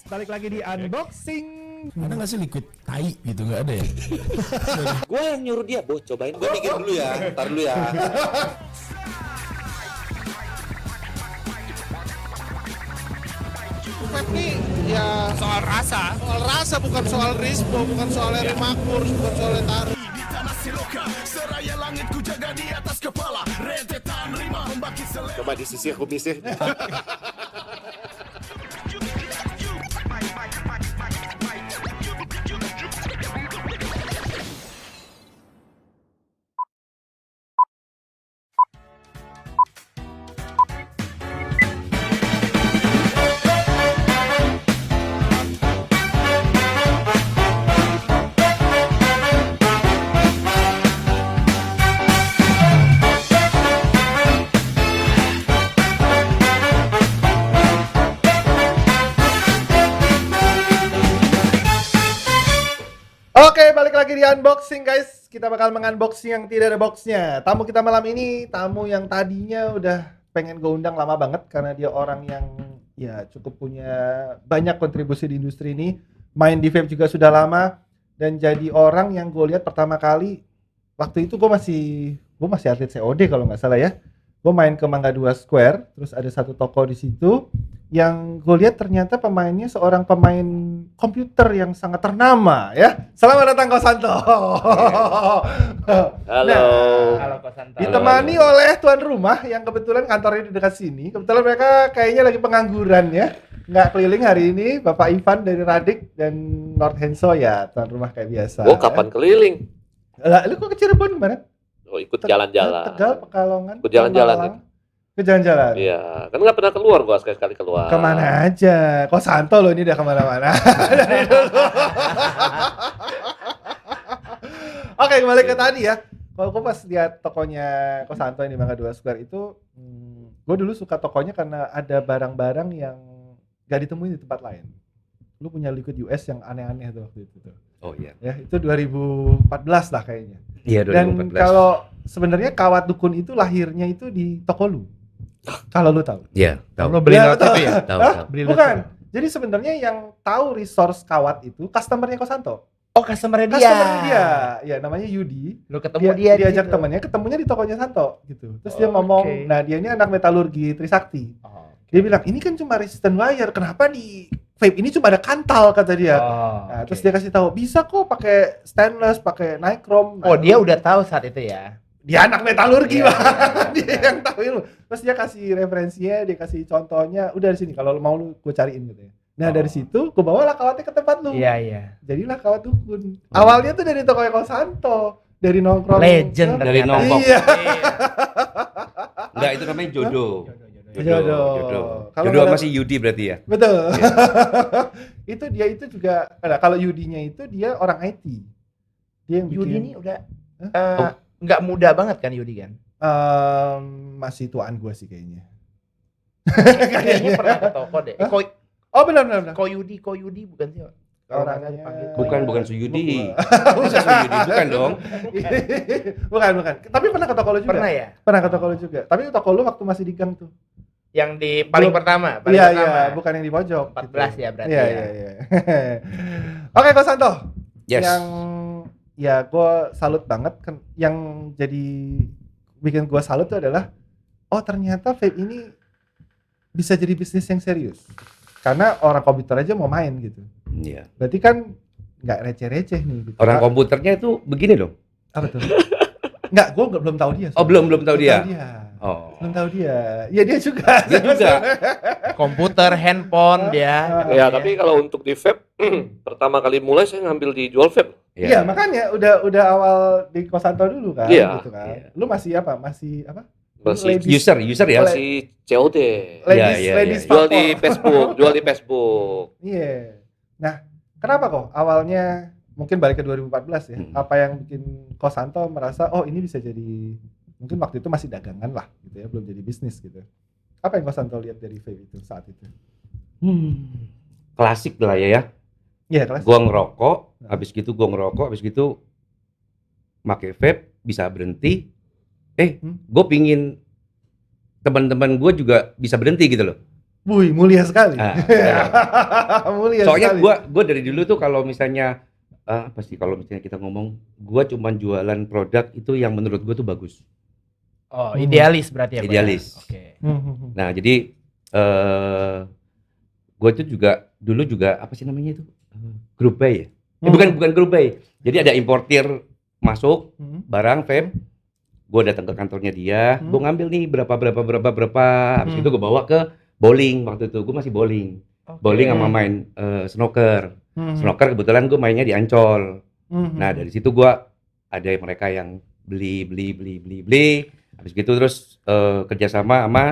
Balik lagi di unboxing. Ada nggak sih liquid tai gitu, nggak ada ya? Gue yang nyuruh dia, cobain. Gue mikir dulu ya, ntar dulu ya. Vape nih ya soal rasa bukan soal rispo, bukan soal Eri Makmur, bukan soal Taruh. Di tanah siloka, seraya langit ku jaga di atas kepala, rentetan rima membagi selera. Coba disisir kumisnya. Oke, balik lagi di unboxing guys. Kita bakal mengunboxing yang tidak ada boxnya. Tamu kita malam ini, tamu yang tadinya udah pengen gue undang lama banget karena dia orang yang ya cukup punya banyak kontribusi di industri ini. Main di vape juga sudah lama dan jadi orang yang gue lihat pertama kali waktu itu gue masih atlet COD kalau nggak salah ya. Gue main ke Mangga 2 Square, terus ada satu toko di situ yang gue lihat ternyata pemainnya seorang pemain komputer yang sangat ternama ya. Selamat datang Kosanto. Halo. Halo Kosanto. Ditemani oleh tuan rumah yang kebetulan kantornya di dekat sini. Kebetulan mereka kayaknya lagi pengangguran ya. Nggak keliling hari ini, Bapak Ivan dari Radik dan Lord Henso ya, tuan rumah kayak biasa. Gue kapan keliling? Lah, lu kok ke Cirebon kemarin? Oh, ikut jalan-jalan. Tegal, Pekalongan. Ikut jalan-jalan Malang. Ke jalan-jalan. Iya, kan nggak pernah keluar gue sekali-sekali keluar. Kemana aja? Kosanto lo ini udah kemana-mana. Dari dulu. Oke, kembali ke tadi ya. Kalau gue pas lihat tokonya Kosanto ini Mangga 2 Square itu, gue dulu suka tokonya karena ada barang-barang yang gak ditemuin di tempat lain. Lu punya liquid US yang aneh-aneh tuh waktu itu tuh. Oh iya. Ya, itu 2014 lah kayaknya. Iya, 2014. Dan kalau sebenarnya Kawat Dukun itu lahirnya itu di toko lu. Kalau lu tahu. Iya, Lo beli Ya, lot tahu. itu ya? Tahu, Hah? tahu. Beli Bukan. Jadi sebenarnya yang tahu resource Kawat itu customernya Kosanto. Oh, customer dia. Customernya dia. Ya namanya Yudi. Lo ketemu dia di diajak situ. temannya, ketemunya di tokonya Santo gitu. Terus dia Oh, ngomong, oke. nah dia ini anak metalurgi Trisakti. Oh, Dia bilang, "Ini kan cuma resistant wire. Kenapa di vape ini cuma ada kantal?" kata dia. Oh, Nah, oke. terus dia kasih tahu, "Bisa kok pakai stainless, pakai nichrome." Nah, Oh, dia udah tahu saat itu ya. dia anak metalurgi Iya, Bang. iya, iya, Dia iya. yang tahu ilmu. Terus dia kasih referensinya, dia kasih contohnya, udah di sini kalau lu mau lu gue cariin gitu ya. Nah, Oh. dari situ gue bawalah Kawatnya ke tempat lu. Iya, iya. Jadilah Kawat Dukun. Awalnya tuh dari toko Kosanto, dari nongkrong. Legend Dari ternyata. nongkrong. Iya. Enggak, itu namanya jodoh. Jodoh. Kalau Jodoh nggak masih Yudi berarti ya? Betul. Itu dia itu juga, nah, kalau Yudinya itu dia orang IT. Dia yang bikin, Yudi ini udah Hah? nggak muda banget kan Yudi kan? Masih tuaan gue sih kayaknya. Kayaknya pernah ke toko deh. Oh benar. Ko Yudi bukan sih? Kalau nggak salah dipanggil Ko Bukan, Yudi. bukan Suyudi. Bukan. Bisa Suyudi, bukan dong. bukan. Tapi pernah ke toko lu juga? Pernah ya? Pernah ke toko lu juga. Tapi toko lu waktu masih di gang tuh. Yang di paling Belum. pertama. Iya, bukan yang di pojok. 14 ya berarti Iya, ya. iya. Oke, Kosanto. Yes. Yang ya gue salut banget kan, yang jadi bikin gue salut tuh adalah ternyata vape ini bisa jadi bisnis yang serius karena orang komputer aja mau main gitu. Iya. Berarti kan nggak receh-receh nih gitu. Orang komputernya itu begini loh. Apa tuh? Nggak, gue belum tahu dia. Oh, belum tahu dia. Oh. Belum tahu dia. Ya dia juga. Dia juga. Komputer, handphone dia. Ya, tapi kalau untuk di vape, pertama kali mulai saya ngambil di jual vape. Iya, makanya udah awal di Kosanto dulu kan, Iya, gitu kan. iya. Lu masih apa? Masih apa? Masih Ladies- user ya. Le- Si COD. Ladies Jual di vapor. Facebook. Iya. Nah, kenapa kok awalnya mungkin balik ke 2014 ya? Apa yang bikin Kosanto merasa ini bisa jadi, mungkin waktu itu masih dagangan lah gitu ya, belum jadi bisnis gitu. Apa yang Kosanto lihat dari vape itu saat itu? Klasik lah ya. Iya, kelas. Gua ngerokok, habis gitu make vape, bisa berhenti. Gue pingin teman-teman gue juga bisa berhenti gitu loh. Wih, mulia sekali. Ah, Mulia Soalnya sekali. gua dari dulu tuh kalau misalnya apa sih kalau misalnya kita ngomong, gua cuman jualan produk itu yang menurut gua tuh bagus. Oh, idealis berarti ya, Pak? Idealis. Oke. Nah, jadi gua itu juga dulu juga apa sih namanya itu? Group buy ya? Bukan group buy. Jadi ada importir masuk barang vape, gue datang ke kantornya dia, gue ngambil nih berapa, habis itu gue bawa ke bowling. Waktu itu gue masih bowling, bowling sama main snooker. Snooker kebetulan gue mainnya di Ancol. Nah dari situ gue ada mereka yang beli, habis gitu terus kerjasama sama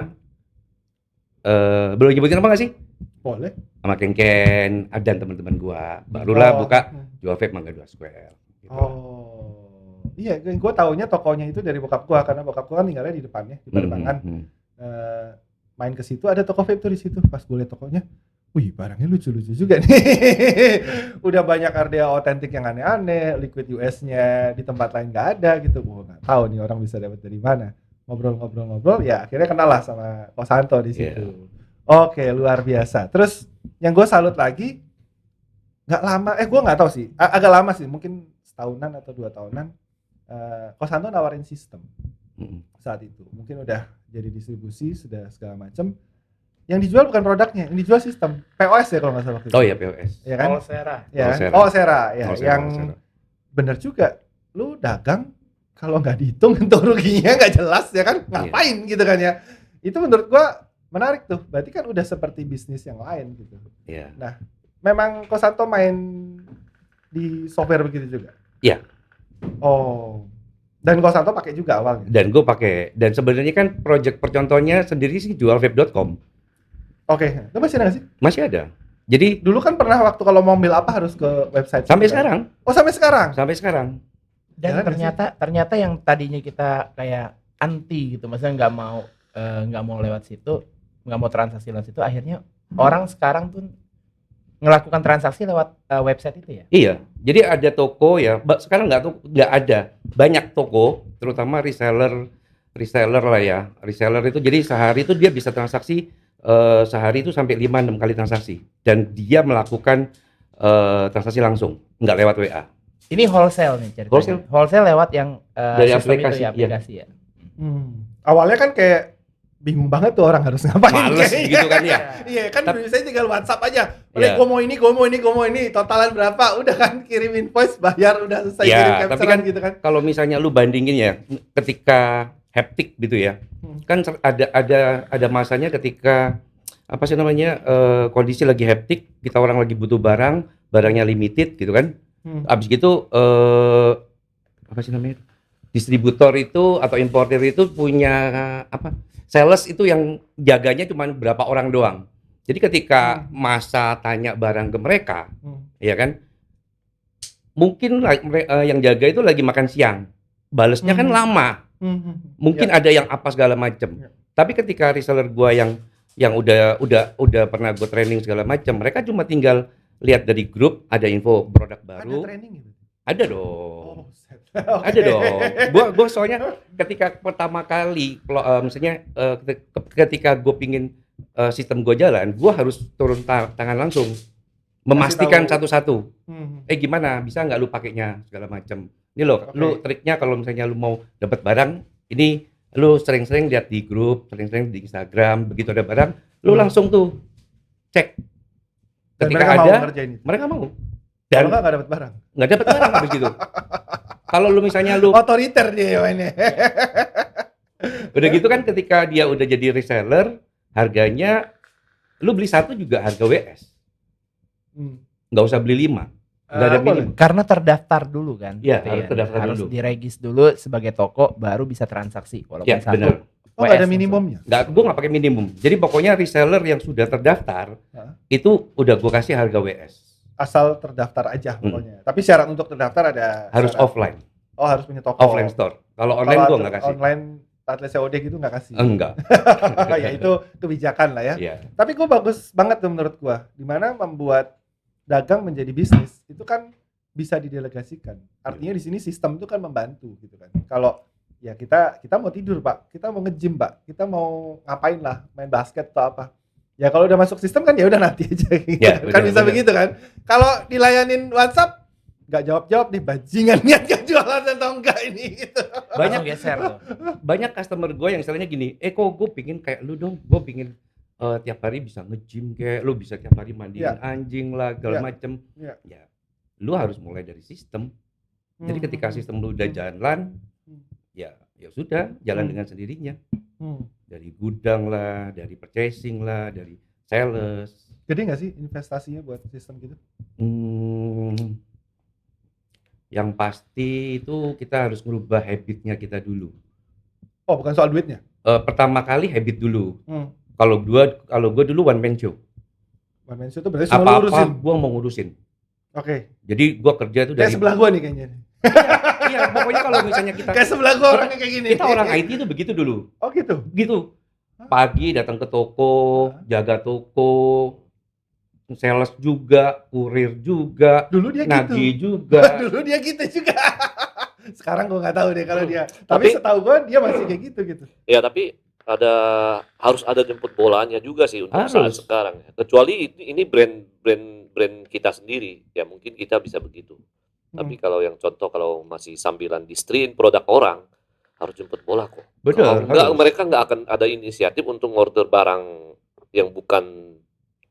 boleh nyebutin apa nggak sih? Boleh. Sama Ken dan teman-teman gue, barulah buka jual vape Mangga 2 Square. Gitu. Oh, iya, gue taunya tokonya itu dari bokap gue karena bokap gue kan tinggalnya di depannya di Pademangan. Main ke situ ada toko vape tuh di situ. Pas gue liat tokonya, wih barangnya lucu-lucu juga nih. Udah banyak Ardea otentik yang aneh-aneh, liquid US-nya di tempat lain nggak ada gitu. Gue nggak tahu nih orang bisa dapat dari mana. Ngobrol-ngobrol, ya akhirnya kenal lah sama Kosanto di situ. Oke, luar biasa. Terus yang gue salut lagi, nggak lama, gue nggak tahu sih, agak lama sih, mungkin setahunan atau 2 tahunan, Kosanto nawarin sistem saat itu. Mungkin udah jadi distribusi, sudah segala macam. Yang dijual bukan produknya, yang dijual sistem POS ya kalau nggak salah waktu itu. Oh iya POS. Ya kan? Sera. Ya. Sera. Sera, ya. Sera. Yang bener juga, lu dagang kalau nggak dihitung untuk ruginya nggak jelas ya kan, ngapain gitu kan ya. Itu menurut gua menarik tuh, berarti kan udah seperti bisnis yang lain gitu. Iya. Nah, memang Kosanto main di software begitu juga? Iya. Oh, dan Kosanto pakai juga awalnya? Dan gue pakai, dan sebenarnya kan project percontohnya sendiri sih jualvape.com. Oke, itu masih ada nggak sih? Masih ada. Jadi Dulu kan pernah waktu kalau mau ambil apa harus ke website. sampai gitu kan? sekarang, Oh, sampai sekarang? sampai sekarang. Dan Jalan nggak ternyata yang tadinya kita kayak anti gitu, maksudnya nggak mau lewat situ, nggak mau transaksi lewat situ, akhirnya orang sekarang tuh ngelakukan transaksi lewat website itu ya. Iya. Jadi ada toko ya. Sekarang nggak ada. Banyak toko, terutama reseller lah ya. Reseller itu jadi sehari itu dia bisa transaksi sehari itu sampai 5-6 kali transaksi, dan dia melakukan transaksi langsung, nggak lewat WA. Ini wholesale nih ceritanya. Wholesale lewat yang Dari sistem aplikasi, itu ya, aplikasi ya. Awalnya kan kayak bingung banget tuh orang harus ngapain. Males kayaknya. gitu kan ya. Iya kan biasanya tinggal WhatsApp aja. Iya. Gue mau ini, totalan berapa? Udah kan kirim invoice, bayar, udah selesai Ya, kirim tapi capturean kan gitu kan. kalau misalnya lu bandingin ya, ketika haptik gitu ya, kan ada masanya ketika apa sih namanya kondisi lagi haptik, kita orang lagi butuh barangnya limited gitu kan. Abis gitu apa sih namanya, distributor itu atau importer itu punya apa, sales itu yang jaganya cuma berapa orang doang. Jadi ketika masa tanya barang ke mereka, ya kan, mungkin yang jaga itu lagi makan siang, balesnya kan lama, mungkin ada yang apa segala macem. Tapi ketika reseller gua yang udah pernah gue training segala macam, mereka cuma tinggal lihat dari grup ada info produk baru. Ada training gitu? Ada dong. Okay. Ada dong. Gua soalnya ketika pertama kali misalnya ketika gue pingin sistem gue jalan, gue harus turun tangan langsung, memastikan satu-satu. Gimana, bisa nggak lu pakainya segala macam. Ini loh, lu triknya kalau misalnya lu mau dapat barang ini, lu sering-sering lihat di grup, sering-sering di Instagram, begitu ada barang, lu langsung tuh cek. Ketika mereka mau. Dan kalau nggak dapat barang, habis gitu. Kalau lu misalnya lu otoriter dia mainnya. udah gitu kan, ketika dia udah jadi reseller, harganya lu beli satu juga harga WS. Nggak usah beli 5. Nggak ada minimum. Karena terdaftar dulu kan. Iya, gitu harus terdaftar harus dulu. diregis dulu sebagai toko, baru bisa transaksi walaupun Ya, satu. benar. Oh, nggak ada minimumnya? Gue nggak pakai minimum. Jadi pokoknya reseller yang sudah terdaftar itu udah gue kasih harga WS. Asal terdaftar aja pokoknya. Tapi syarat untuk terdaftar ada. Harus syarat. offline. Oh, harus punya toko. Offline store. Kalau online gue nggak kasih. Online atlet COD gitu nggak kasih. Enggak. Ya itu kebijakan lah ya. Iya. Tapi gue bagus banget tuh menurut gue. Dimana membuat dagang menjadi bisnis itu kan bisa didelegasikan. Artinya di sini sistem itu kan membantu gitu kan. Kalau ya kita mau tidur Pak, kita mau nge-gym Pak, kita mau ngapain lah, main basket atau apa. Ya kalau udah masuk sistem kan ya udah nanti aja gitu. Ya, Kan benar, bisa benar. begitu kan. Kalau dilayanin WhatsApp nggak jawab-jawab nih bajingan niat gak jualan atau enggak ini gitu. Langsung geser tuh. Banyak customer gue yang istilahnya gini, kok gue pingin kayak lu dong, gue pingin tiap hari bisa nge-gym kayak lu, bisa tiap hari mandiin anjing lah segala Ya. macem. Ya. Ya, lu harus mulai dari sistem. Jadi ketika sistem lu udah jalan, ya sudah jalan dengan sendirinya. Dari gudang lah, dari purchasing lah, dari sales. Gede nggak sih investasinya buat sistem gitu? Yang pasti itu kita harus merubah habitnya kita dulu. Oh, bukan soal duitnya. Pertama kali habit dulu. Kalau gue dulu one man show. One man show itu berarti semua lu Apa-apa urusin. gue mau ngurusin. Oke. Jadi gue kerja tuh Kayak dari sebelah gua nih kayaknya. iya, pokoknya kalau misalnya kita Kayak sebelah gua orangnya kayak gini. kita orang IT tuh begitu dulu. Oh gitu. Gitu. Pagi datang ke toko, jaga toko, sales juga, kurir juga, Dulu dia nagih gitu. juga. Dulu dia gitu juga. Sekarang gua nggak tahu deh kalau dia. Tapi Tapi- setahu gua dia masih kayak gitu. Ya tapi harus ada jemput bolanya juga sih untuk Harus. saat sekarang. Kecuali ini brand kita sendiri, ya mungkin kita bisa begitu. Tapi kalau yang contoh kalau masih sambilan distriin produk orang, harus jemput bola kok. Benar. Kalau enggak, harus. mereka nggak akan ada inisiatif untuk order barang yang bukan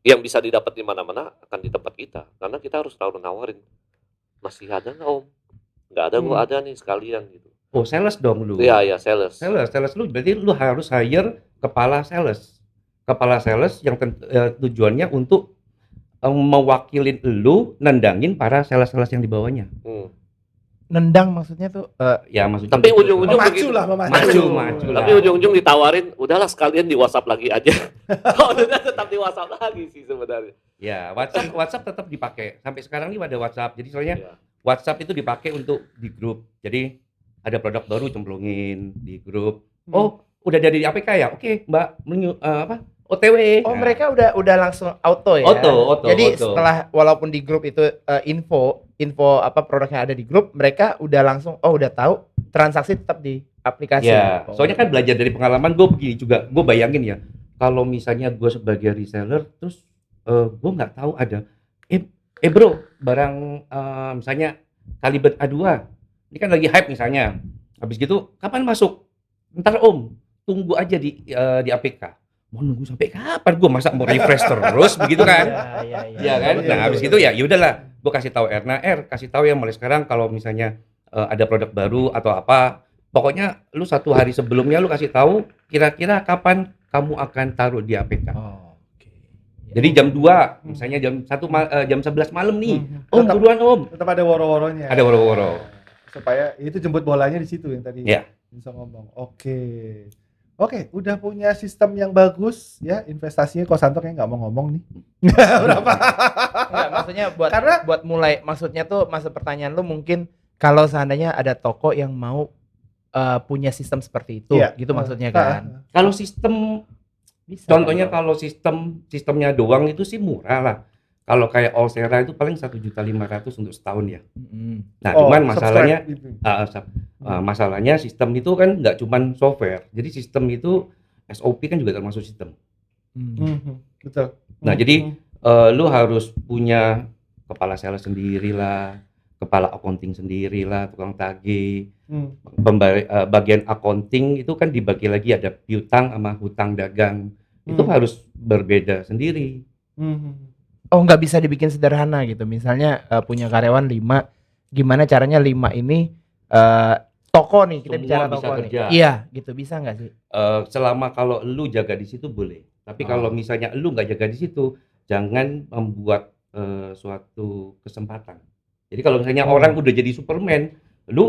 yang bisa didapat di mana-mana akan di tempat kita, karena kita harus selalu nawarin, masih ada nggak om? Nggak ada, gua ada nih sekalian gitu. Oh, sales dong lu. Iya sales. Sales lu berarti lu harus hire kepala sales. Kepala sales yang tujuannya untuk mewakilin lu nendangin para sales-sales yang di bawahnya. Nendang maksudnya tuh Ya maksudnya Tapi gitu. ujung-ujung Memacu begitu. lah, maju Tapi lah. ujung-ujung ditawarin, udahlah sekalian di WhatsApp lagi aja. Oh, udah tetap di WhatsApp lagi sih sebenarnya. Ya, WhatsApp tetap dipakai. Sampai sekarang ini ada WhatsApp. Jadi soalnya Iya. WhatsApp itu dipakai untuk di grup. Jadi ada produk baru cemplungin di grup. Oh, udah dari APK ya? Oke, Mbak, OTW. oh Nah, mereka udah langsung auto ya. Auto. Jadi setelah walaupun di grup itu info apa produknya ada di grup, mereka udah langsung udah tahu transaksi tetap di aplikasi. Ya, Oh. soalnya kan belajar dari pengalaman gue begini juga. Gue bayangin ya, kalau misalnya gue sebagai reseller, terus gue nggak tahu ada, bro, barang misalnya Kalibet A2, ini kan lagi hype misalnya. Habis gitu, kapan masuk? Ntar om, tunggu aja di APK. Mau nunggu sampai kapan? Gue masa mau refresh terus begitu kan? Iya. Iya kan? Iya, Nah, iya, habis iya. gitu ya udahlah, gue kasih tahu Erna, kasih tahu ya mulai sekarang kalau misalnya ada produk baru atau apa, pokoknya lu 1 hari sebelumnya lu kasih tahu kira-kira kapan kamu akan taruh di APK. Oh, oke. Jadi jam 2, misalnya jam 11 malam nih. Om, Tetap- buruan Om. Tetap ada woro-woronya. Ada woro-woro. Supaya itu jemput bolanya di situ yang tadi Iya. bisa ngomong. Oke, udah punya sistem yang bagus ya, investasinya kok Santo kayak nggak mau ngomong nih. Berapa? Enggak, maksudnya Karena- buat mulai, maksudnya tuh maksud pertanyaan lu mungkin kalau seandainya ada toko yang mau punya sistem seperti itu, Iya. gitu maksudnya kan. Kalau sistem, Bisa. contohnya kalau sistemnya doang itu sih murah lah. Kalau kayak Allsera itu paling 1.500.000 untuk setahun ya. Nah, cuman masalahnya subscribe gitu. masalahnya sistem itu kan nggak cuman software. Jadi sistem itu SOP kan juga termasuk sistem. Betul. Nah, jadi lu harus punya kepala sales sendiri lah, kepala accounting sendiri lah, tukang tagih. Bagian accounting itu kan dibagi lagi ada piutang sama hutang dagang. Itu harus berbeda sendiri. Oh, nggak bisa dibikin sederhana gitu. Misalnya punya karyawan 5, gimana caranya 5 ini toko nih, kita Semua bicara bisa toko kerja. nih. Iya, gitu bisa nggak sih? Selama kalau lu jaga di situ boleh. Tapi kalau misalnya lu nggak jaga di situ, jangan membuat suatu kesempatan. Jadi kalau misalnya orang udah jadi Superman,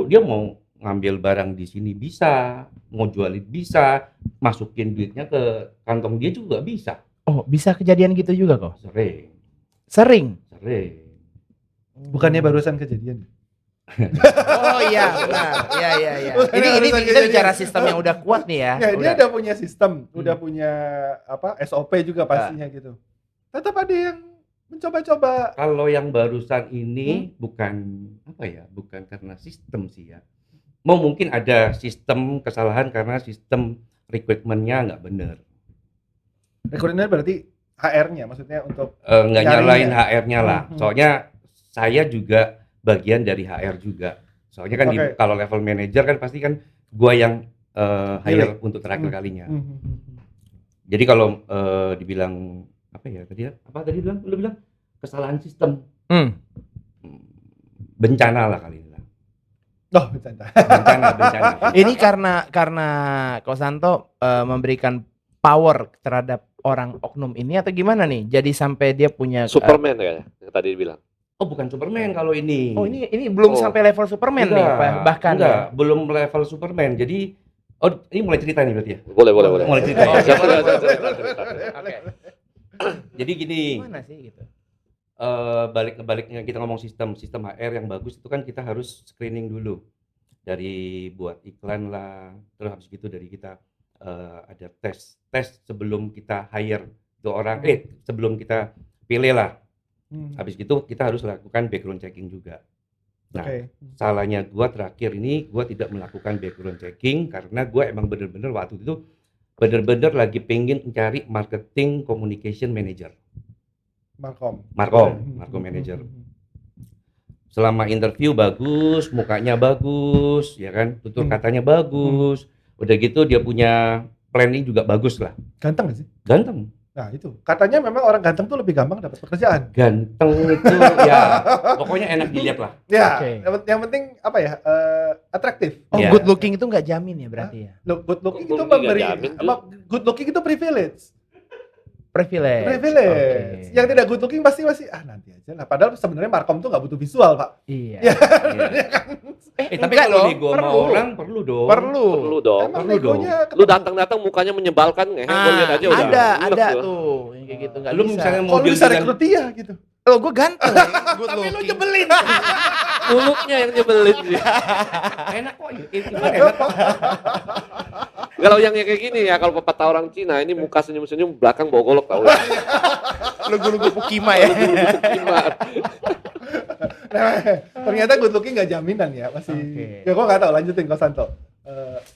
dia mau ngambil barang di sini bisa, mau jualin bisa, masukin duitnya ke kantong dia juga bisa. Oh, bisa kejadian gitu juga kok. Sering. Sering. Bukannya barusan kejadian. Oh iya, benar. Iya. Bukan Ini harus kita kejadian. bicara sistem yang udah kuat nih ya. Ya, dia Udah. udah punya sistem, udah punya SOP juga pastinya gitu. Tetap ada yang mencoba-coba. Kalau yang barusan ini bukan bukan karena sistem sih ya. Mungkin ada sistem kesalahan karena sistem rekrutmennya nggak benar. Rekrutmennya berarti HR-nya maksudnya untuk nggak nyalain Nyarinya. HR-nya lah. Hmm. Soalnya saya juga bagian dari HR juga. Soalnya kan Oke. kalau level manager kan pasti kan gua yang hire untuk terakhir Hmm. kalinya. Hmm. Jadi kalau dibilang apa ya tadi? Apa tadi bilang? Lu bilang kesalahan sistem, Hmm. bencana lah kali ini. Oh, bercanda. Bencana. Ini karena Kosanto memberikan power terhadap orang oknum ini atau gimana nih? Jadi sampai dia punya Superman kayaknya yang tadi dibilang. Oh, bukan Superman kalau ini. Oh, ini belum Oh. sampai level Superman nih, bahkan enggak, ya. belum level Superman. Jadi ini mulai cerita nih berarti ya. Boleh. Mulai cerita. Oh, ya? Siapa boleh, ya? boleh. Oke. Jadi gini, Gimana sih gitu? baliknya kita ngomong sistem HR yang bagus itu kan kita harus screening dulu dari buat iklan lah, terus habis gitu dari kita ada tes sebelum kita hire itu orang, sebelum kita pilih lah. Habis itu kita harus lakukan background checking juga. Nah, Oke. salahnya gua terakhir ini gua tidak melakukan background checking karena gua emang bener-bener waktu itu bener-bener lagi pengen mencari marketing communication manager. Markom Manager. Selama interview bagus, mukanya bagus, ya kan, tutur katanya bagus. Udah gitu dia punya planning juga bagus lah. Ganteng gak sih? Ganteng. Nah itu katanya memang orang ganteng tuh lebih gampang dapat pekerjaan. Ganteng itu ya pokoknya enak dilihat lah. Ya, Oke. yang penting apa ya? Atraktif. Oh, Iya. good looking itu nggak jamin ya berarti ya? Good looking Good itu looking memberi nggak jamin, apa? Good looking itu privilege. Privilege. Privilege. Oke. Yang tidak good looking pasti nanti aja lah. Padahal sebenarnya Markom tuh nggak butuh visual, Pak. Iya. Ya. Iya. Tapi enggak kalau dong, nego sama perlu. orang perlu dong. Perlu dong. Emang perlu dong. negonya Lu datang-datang mukanya menyebalkan ngehe, lu lihat aja udah. ada Enak tuh. tuh yang kayak gitu nggak Lu bisa. misalnya kalau mau lu bisa deal dengan rekrut dia gitu. Lo gue ganteng, good Tapi lu looking. nyebelin. Mulutnya yang nyebelin sih. enak kok, enak kok. Kalau yang kayak gini ya, kalau pepatah orang Cina ini muka senyum-senyum, belakang bawa golok tau. Lugu-lugu Pukima ya. Gimana? Nah, ternyata good looking nggak jaminan ya, masih. Oke. Ya gua nggak tahu, lanjutin Kosanto.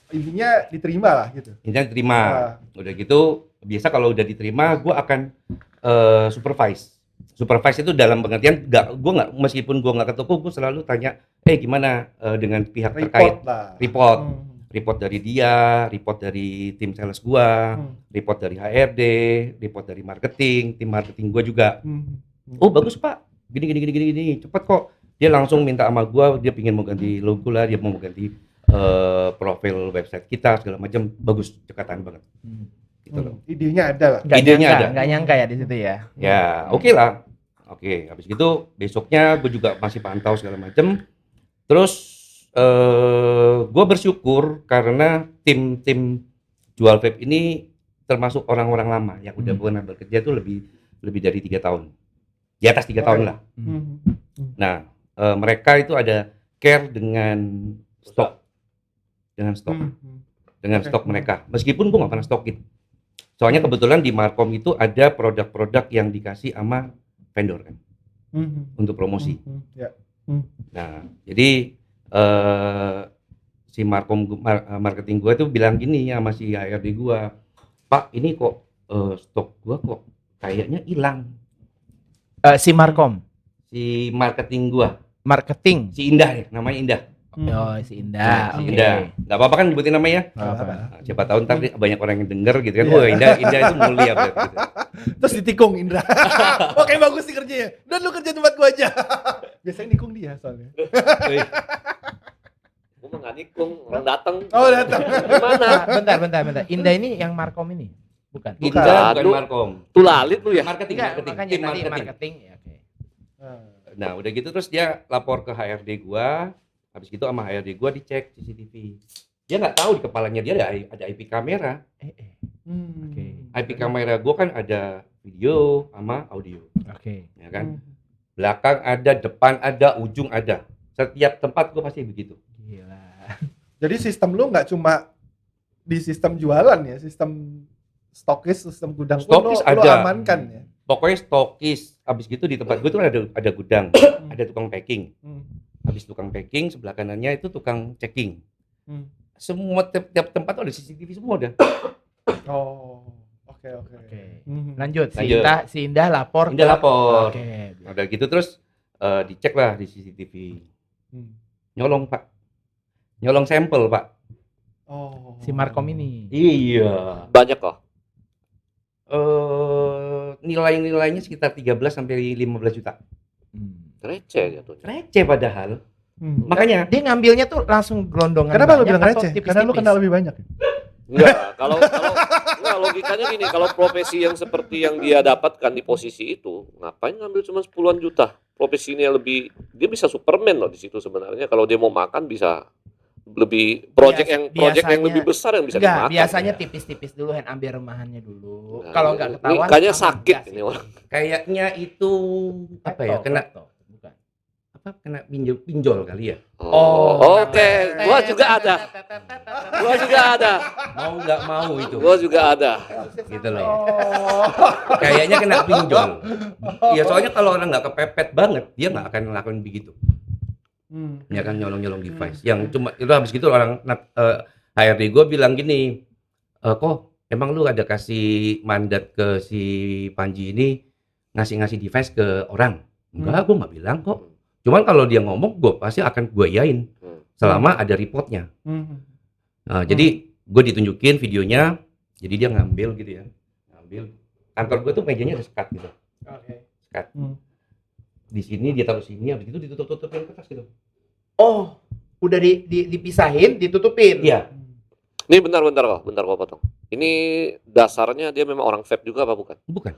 Intinya diterima lah gitu. Intinya terima. Ah. Udah gitu, biasa kalau udah diterima, gue akan supervise. Supervise itu dalam pengertian, gue nggak meskipun gue nggak ke toko, gue selalu tanya, gimana dengan pihak terkait. Report lah. Report. Hmm. Report dari dia, report dari tim sales gua, report dari HRD, report dari marketing, tim marketing gua juga. Oh bagus pak, gini, cepet kok. Dia langsung minta sama gua, dia pingin mau ganti logo lah, dia mau ganti profil website kita segala macam, bagus, cekatan banget. Gitu loh. Idenya ada lah. Idenya ada. Nggak nyangka ya di situ ya. Ya oke lah, oke. Habis gitu besoknya gua juga masih pantau segala macam. Terus gue bersyukur karena tim jual vape ini termasuk orang-orang lama yang udah pernah bekerja tuh lebih dari 3 tahun, di atas 3 tahun lah. Nah mereka itu ada care dengan stok, dengan Oke. stok mereka. Meskipun gue nggak pernah stokin, soalnya kebetulan di Markom itu ada produk-produk yang dikasih sama vendor kan untuk promosi. Ya. Nah jadi si marketing gue tuh bilang gini ya sama si HRD gue, Pak ini kok stok gue kok kayaknya hilang. Si Markom, Si marketing gue, marketing. si Indah ya, namanya Indah. Oh, si Indah. Si Oke. Indah. Nggak apa-apa kan nyebutin namanya? Nggak apa-apa. Nah, siapa tahu ntar banyak orang yang denger gitu kan. Wah Indah itu mulia berarti. Gitu. Terus ditikung Indra. Oke bagus sih kerjanya. Dan lu kerja tempat gua aja. Biasanya nikung dia soalnya. Gue mah nggak nikung, orang datang. Oh datang. Gimana? Bentar. Indah ini yang Markom ini? Bukan. Indah bukan Aduh. Markom. Tuh lalit lu ya. Marketing, Enggak, marketing, makanya tim tadi marketing. marketing. Ya, oke. Nah udah gitu terus dia lapor ke HRD gua, habis gitu sama HRD gua dicek CCTV. Dia nggak tahu di kepalanya dia ada IP kamera. Oke. IP kamera gua kan ada video sama audio, Oke. ya kan? Belakang ada, depan ada, ujung ada. Setiap tempat gua pasti begitu. Gila. Jadi sistem lu nggak cuma di sistem jualan ya, sistem stokis, sistem gudang pun Stokis lu ada. amankan ya. Pokoknya stokis. Habis gitu di tempat gua tuh ada gudang, ada tukang packing. Habis tukang packing sebelah kanannya itu tukang checking. Semua tiap tempat tuh ada CCTV semua udah. Oh, oke. Oke. Oke. Mhm. Lanjut. Lanjut. Si Indah lapor. Indah lapor. Oke. Udah gitu terus dicek lah di CCTV. Hmm. Nyolong Pak. Nyolong sampel Pak. Oh. Si Markom ini. Iya. Banyak kok. Nilai-nilainya sekitar 13 sampai 15 juta. Receh jatuhnya. Receh padahal. Hmm. Makanya Dia ngambilnya tuh langsung gelondongan. Kenapa lu banyak bilang atau receh? tipis-tipis? Karena lu kenal lebih banyak. Enggak, enggak, logikanya gini, kalau profesi yang seperti yang dia dapatkan di posisi itu, ngapain ngambil cuma 10-an juta? Profesinya lebih, dia bisa Superman loh di situ sebenarnya. Kalau dia mau makan bisa lebih project yang biasanya- lebih besar yang bisa Enggak, dimakan. biasanya tipis-tipis dulu, ambil rumahannya dulu. Nah, Kalau ini- nggak ini ketahuan, kayaknya aman. sakit Nggak ini sih. orang. kayaknya itu apa ya? Kena Bukan. kena pinjol kali ya. Oke, gua juga ada. Mau nggak mau itu. Gua juga ada. Gitu loh. Kayaknya kena pinjol. Ya soalnya kalau orang nggak kepepet banget, dia nggak akan ngelakuin begitu. Ya kan nyolong-nyolong device. Yang cuma itu habis gitu orang HRD gue bilang gini, kok emang lu ada kasih mandat ke si Panji ini ngasih device ke orang? Enggak, gue nggak bilang kok. Cuman kalau dia ngomong, gue pasti akan gue yain selama ada reportnya. Nah, jadi gue ditunjukin videonya, jadi dia ngambil gitu ya, ngambil. Kantor gue tuh mejanya ada sekat gitu, sekat. Di sini dia taruh sini, habis itu ditutup-tutupin kertas gitu. Oh, udah dipisahin, ditutupin. Iya. Ini bentar kok potong. Ini dasarnya dia memang orang vape juga apa bukan? Bukan.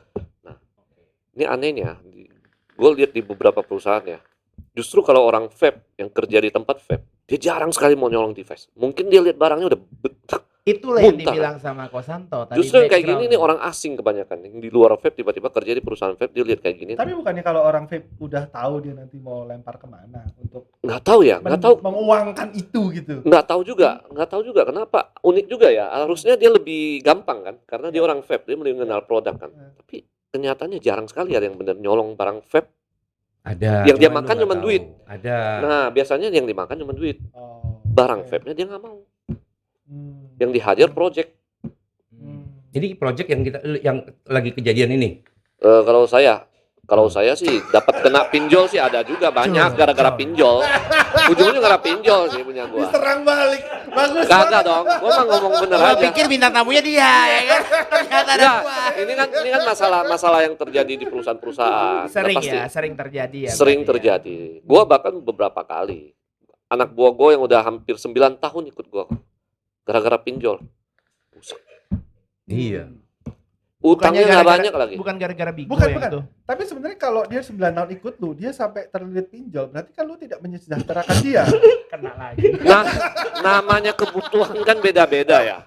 Ini anehnya, gue lihat di beberapa perusahaan ya, justru kalau orang vape yang kerja di tempat vape, dia jarang sekali mau nyolong device. Mungkin dia lihat barangnya udah Itulah yang muntah. dibilang sama Kosanto tadi. Justru yang kayak background. gini nih orang asing kebanyakan. Yang di luar vape tiba-tiba kerja di perusahaan vape, dia lihat kayak gini. Tapi bukannya kalau orang vape udah tahu dia nanti mau lempar kemana untuk Nggak tahu ya, nggak tahu. menguangkan itu gitu. Nggak tahu juga kenapa. Unik juga ya, harusnya dia lebih gampang kan, karena dia orang vape, dia mengenal produk kan. Tapi kenyataannya jarang sekali ada yang benar nyolong barang vape. Ada. Yang dia cuman lu makan nggak cuma tahu. duit. Ada. Nah, biasanya yang dimakan cuma duit. Oh, Barang oke. vape-nya dia nggak mau. Hmm. Yang dihajar project. Jadi project yang lagi kejadian ini. Kalau saya sih dapat kena pinjol sih ada juga banyak gara-gara pinjol. Ujungnya gara pinjol sih punya gua. Diserang balik. Bagus. Kagak dong, gua mah ngomong bener Gua aja. pikir bintang tamunya dia, ya kan? Ternyata ada Enggak, gua. ini kan masalah yang terjadi di perusahaan-perusahaan. Nah, Sering pasti ya, sering terjadi ya. sering berarti ya. terjadi. Gua bahkan beberapa kali anak buah gua yang udah hampir 9 tahun ikut gua gara-gara pinjol. Rusak. Iya. Utangnya nggak gara-gara- banyak lagi. Bukan gara-gara Bigo Bukan, yang bukan. itu. Tapi sebenarnya kalau dia 9 tahun ikut lu, dia sampai terlilit pinjol, berarti kan lu tidak menyejahterakan dia. Kena lagi. Nah, namanya kebutuhan kan beda-beda ya.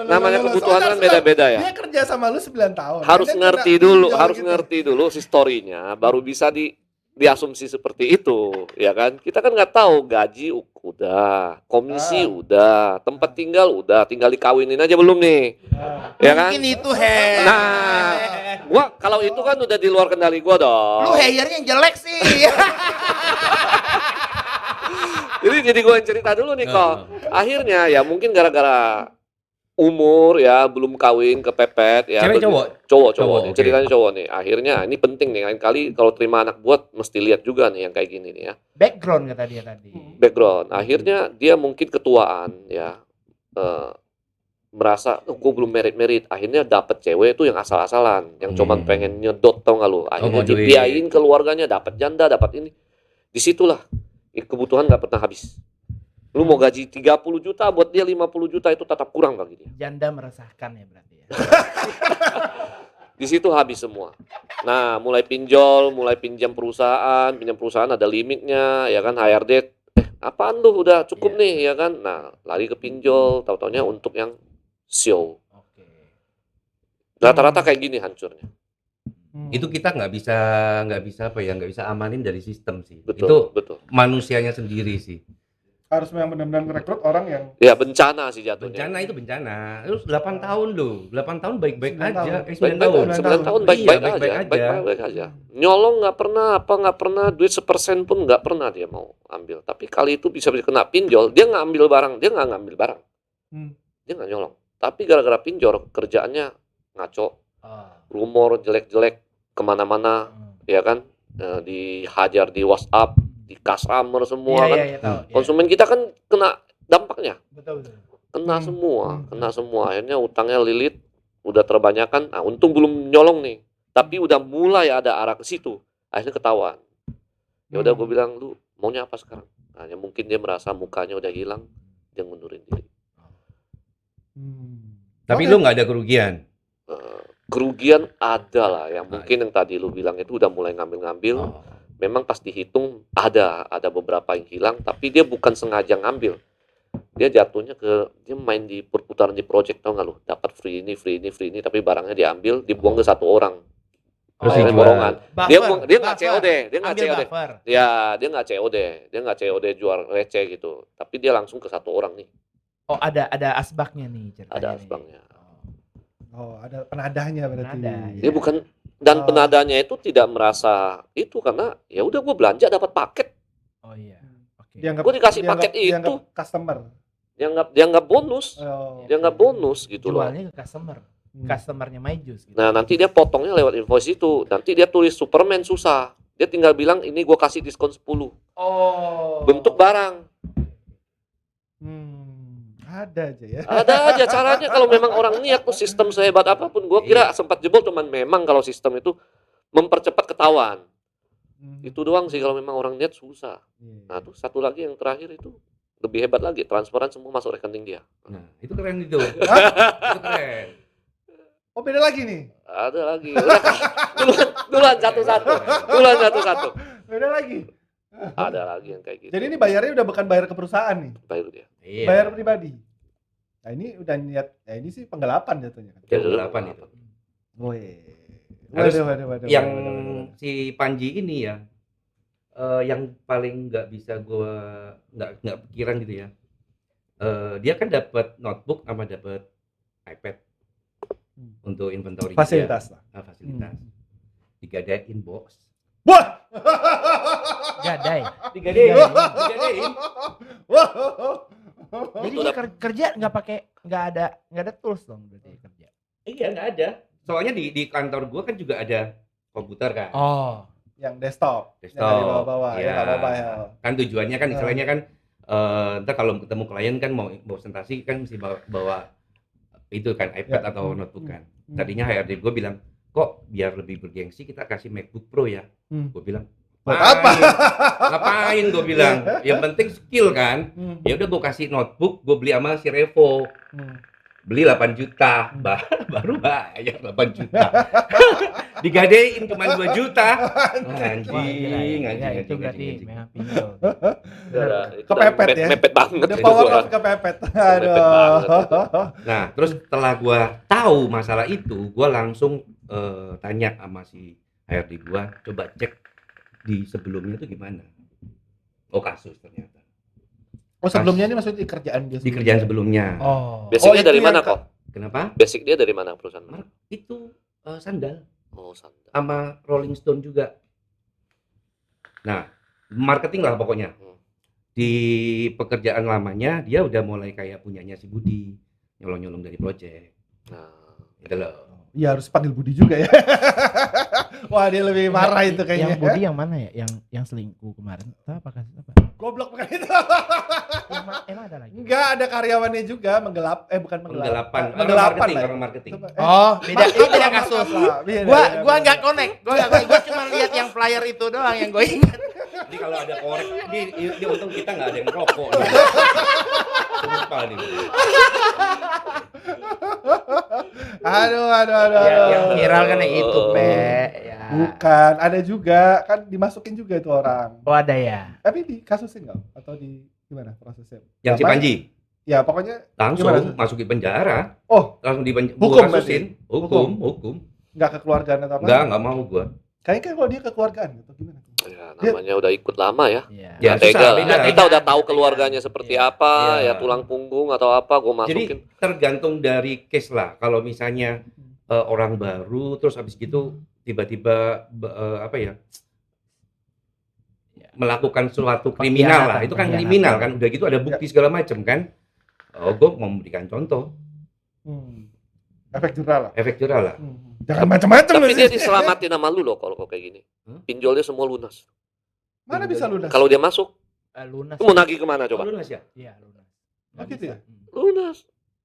Namanya kebutuhan kan beda-beda ya. Dia kerja sama lu 9 tahun. Harus Dia ngerti kena dulu, pinjol harus gitu. ngerti dulu historinya, baru bisa diasumsi seperti itu, ya kan? Kita kan nggak tahu gaji udah, komisi udah, tempat tinggal udah, tinggal dikawinin aja belum nih, ya kan? Mungkin itu hair. Nah, gua kalau itu kan udah di luar kendali gua Lu dong. hairnya yang jelek sih. Jadi gua yang cerita dulu nih kok. Akhirnya ya mungkin gara-gara umur ya belum kawin kepepet ya. Cewek cowok? Cowok Cowok, nih, oke. ceritanya cowok nih. Akhirnya ini penting nih, lain kali kalau terima anak buat mesti lihat juga nih yang kayak gini nih ya. Background kata dia tadi. Background. Akhirnya dia mungkin ketuaan ya. Merasa gue belum merit. Akhirnya dapet cewek itu yang asal-asalan, yang cuman pengen nyedot, tau gak lu? Akhirnya mau duit. dibiayain keluarganya, dapat janda, dapat ini. Disitulah kebutuhan nggak pernah habis. Lu mau gaji 30 juta, buat dia 50 juta itu tetap kurang bagi dia. Janda meresahkan ya berarti ya. Di situ habis semua. Nah, mulai pinjol, mulai pinjam perusahaan ada limitnya, ya kan, HRD, apaan lu udah cukup nih, ya kan. Nah, lari ke pinjol, tahu-taunya untuk yang show. Oke. Rata-rata kayak gini hancurnya. Itu kita nggak bisa amanin dari sistem sih. Betul, Itu betul. manusianya sendiri sih. Harus memang benar-benar merekrut orang yang Ya bencana sih jatuhnya. Bencana itu bencana. Terus 8 tahun loh. 8 tahun baik-baik 9 aja. tahun. 9 Baik-baik tahun. aja, 9 tahun Iya, baik-baik aja, baik-baik aja. baik-baik aja. Nyolong nggak pernah, duit 1% pun nggak pernah dia mau ambil. Tapi kali itu bisa kena pinjol, dia nggak ambil barang, dia nggak ngambil barang, Hmm. dia nggak nyolong. Tapi gara-gara pinjol kerjaannya ngaco, Oh. rumor jelek-jelek kemana-mana, ya kan, dihajar di WhatsApp, di customer semua kan. Iya, tahu. Iya. Konsumen kita kan kena dampaknya, Betul. kena Hmm. semua, Hmm. kena semua. Akhirnya utangnya lilit, udah terbanyakan. Nah, untung belum nyolong nih, tapi udah mulai ada arah ke situ. Akhirnya ketahuan. Ya udah gue bilang, lu maunya apa sekarang? Nah, ya mungkin dia merasa mukanya udah hilang, dia ngundurin diri. Tapi Oke. lu nggak ada kerugian. Kerugian ada lah, yang mungkin yang tadi lu bilang itu udah mulai ngambil-ngambil. Oh. Memang pas dihitung ada beberapa yang hilang, tapi dia bukan sengaja ngambil. Dia jatuhnya dia main di perputaran di project, tau nggak lu? Dapat free ini, tapi barangnya diambil, dibuang ke satu orang. Terus Akhirnya dijual. borongan. Dia nggak Buffer. COD, dia nggak Ambil COD. buffer. Ya, dia nggak COD jual receh gitu. Tapi dia langsung ke satu orang nih, Oh, ada asbaknya nih ceritanya. ada nih. asbangnya. Oh, ada penadahnya berarti. Penada, Dia ya. bukan, dan Oh. penadanya itu tidak merasa itu karena ya udah gue belanja dapat paket, Oh iya. Oke. Dianggap, Gua dikasih paket dianggap itu. customer. dianggap bonus, Oh, dianggap bonus gitu loh. Jualnya ke customer. Hmm. Customernya Myjus gitu. Nah, nanti dia potongnya lewat invoice itu. Nanti dia tulis Superman susah. Dia tinggal bilang ini gue kasih diskon 10. Oh. Bentuk barang. Ada aja ya. Ada aja caranya kalau memang orang niat tuh sistem sehebat apapun. Gue kira sempat jebol, cuman memang kalau sistem itu mempercepat ketahuan. Itu doang sih, kalau memang orang niat susah. Nah, tuh satu lagi yang terakhir itu lebih hebat lagi, transferan semua masuk rekening dia. Nah, itu keren itu. Itu keren. Oh, beda lagi nih. Ada lagi. Udah, duluan satu-satu. Duluan satu-satu. Beda lagi. Ada lagi yang kayak gitu. Jadi ini bayarnya udah bukan bayar ke perusahaan nih, Bayar dia. Iya. bayar pribadi. Nah, ini udah niat, ini sih penggelapan jatuhnya. Jam 8 itu. Woi. Harus Waduh. Yang si Panji ini ya, yang paling nggak bisa gue nggak pikiran gitu ya. Dia kan dapat notebook sama dapat iPad untuk inventory fasilitas lah. fasilitas. Digadain bos. Wah. Gadai. Digadain. Wah. Jadi dia kerja nggak ada tools dong berarti kerja. Iya nggak ada. Soalnya di kantor gua kan juga ada komputer kan. Oh. Yang desktop. Desktop. Yang di bawah-bawah, Iya. yang nggak mobile. Kan tujuannya kan istilahnya kan ntar kalau ketemu klien kan mau presentasi kan mesti bawa itu kan iPad Ya. atau notebook kan. Tadinya HRD gue bilang, kok biar lebih bergengsi kita kasih MacBook Pro ya. Gue bilang, Buat apa? Ngapain gue bilang? Yang penting skill kan. Ya udah gue kasih notebook, gue beli sama si Revo. Beli 8 juta, baru bayar 8 juta. Digadein cuma 2 juta. Anjing. Itu berarti memang pinjol. Kepepet ya. Mepet banget. The itu power orang. of kepepet. Kepepet Aduh. banget itu. Nah, terus setelah gua tahu masalah itu, gua langsung tanya sama si HRD gua, coba cek di sebelumnya tuh gimana. Oh, kasus ternyata. Oh, sebelumnya ini maksudnya di kerjaan dia. Di kerjaan sebelumnya. Oh. Basicnya itu dari yang mana kok? Kenapa? Basic dia dari mana perusahaan mana? Itu sandal Oh, sandal. sama Rolling Stone juga. Nah, marketing lah pokoknya. Di pekerjaan lamanya dia udah mulai kayak punyanya si Budi, nyolong-nyolong dari project. Nah, Gitu loh. Iya, harus panggil Budi juga ya. Wah, dia lebih marah itu kayaknya. Yang Budi yang mana ya? Yang selingkuh kemarin. Tahu apa? Goblok bukan itu. Emang ada lagi? Enggak, ada karyawannya juga bukan Penggelapan. Menggelapan lah. Orang marketing. Oh, beda ini beda kasus. Beda. Gua nggak connect. Gua cuma lihat yang flyer itu doang yang gue ingat. Jadi kalau ada korek, dia untung kita nggak ada yang rokok. Sumpah nih. Aduh. Yang viral kan itu, Pe. Ya. Bukan, ada juga kan dimasukin juga itu orang. Oh, ada ya. Tapi di kasusin nggak? Atau di gimana prosesnya? Yang si Apa? Panji Ya pokoknya langsung Gimana? masukin penjara. Oh, Langsung Hukum kasusin. Hukum. nggak kekeluargaan atau apa? Nggak mau gua. Kayaknya kalau dia kekeluargaan atau gimana? ya namanya udah ikut lama ya. Iya. Ya, Nggak tega susah, lah. beda. Kita udah tahu keluarganya seperti Iya. apa, Iya. ya tulang punggung atau apa, gue Jadi masukin. tergantung dari case lah. Kalau misalnya orang baru terus habis gitu tiba-tiba apa ya? Melakukan suatu kriminal lah. Itu kan Pengkhianatan. kriminal kan. Udah gitu ada bukti segala macam kan. Oh, gue mau memberikan contoh. Efek jerah lah. efek jerah lah. Jangan macam-macam. Tapi dia maksudnya. diselamatin sama lu loh kalau kayak gini. Pinjolnya semua lunas. Mana bisa lunas? Kalau dia masuk, Lunas. lu mau nagih kemana coba? Lunas ya? Iya, lunas. Oh, Nggak gitu bisa. ya? Lunas.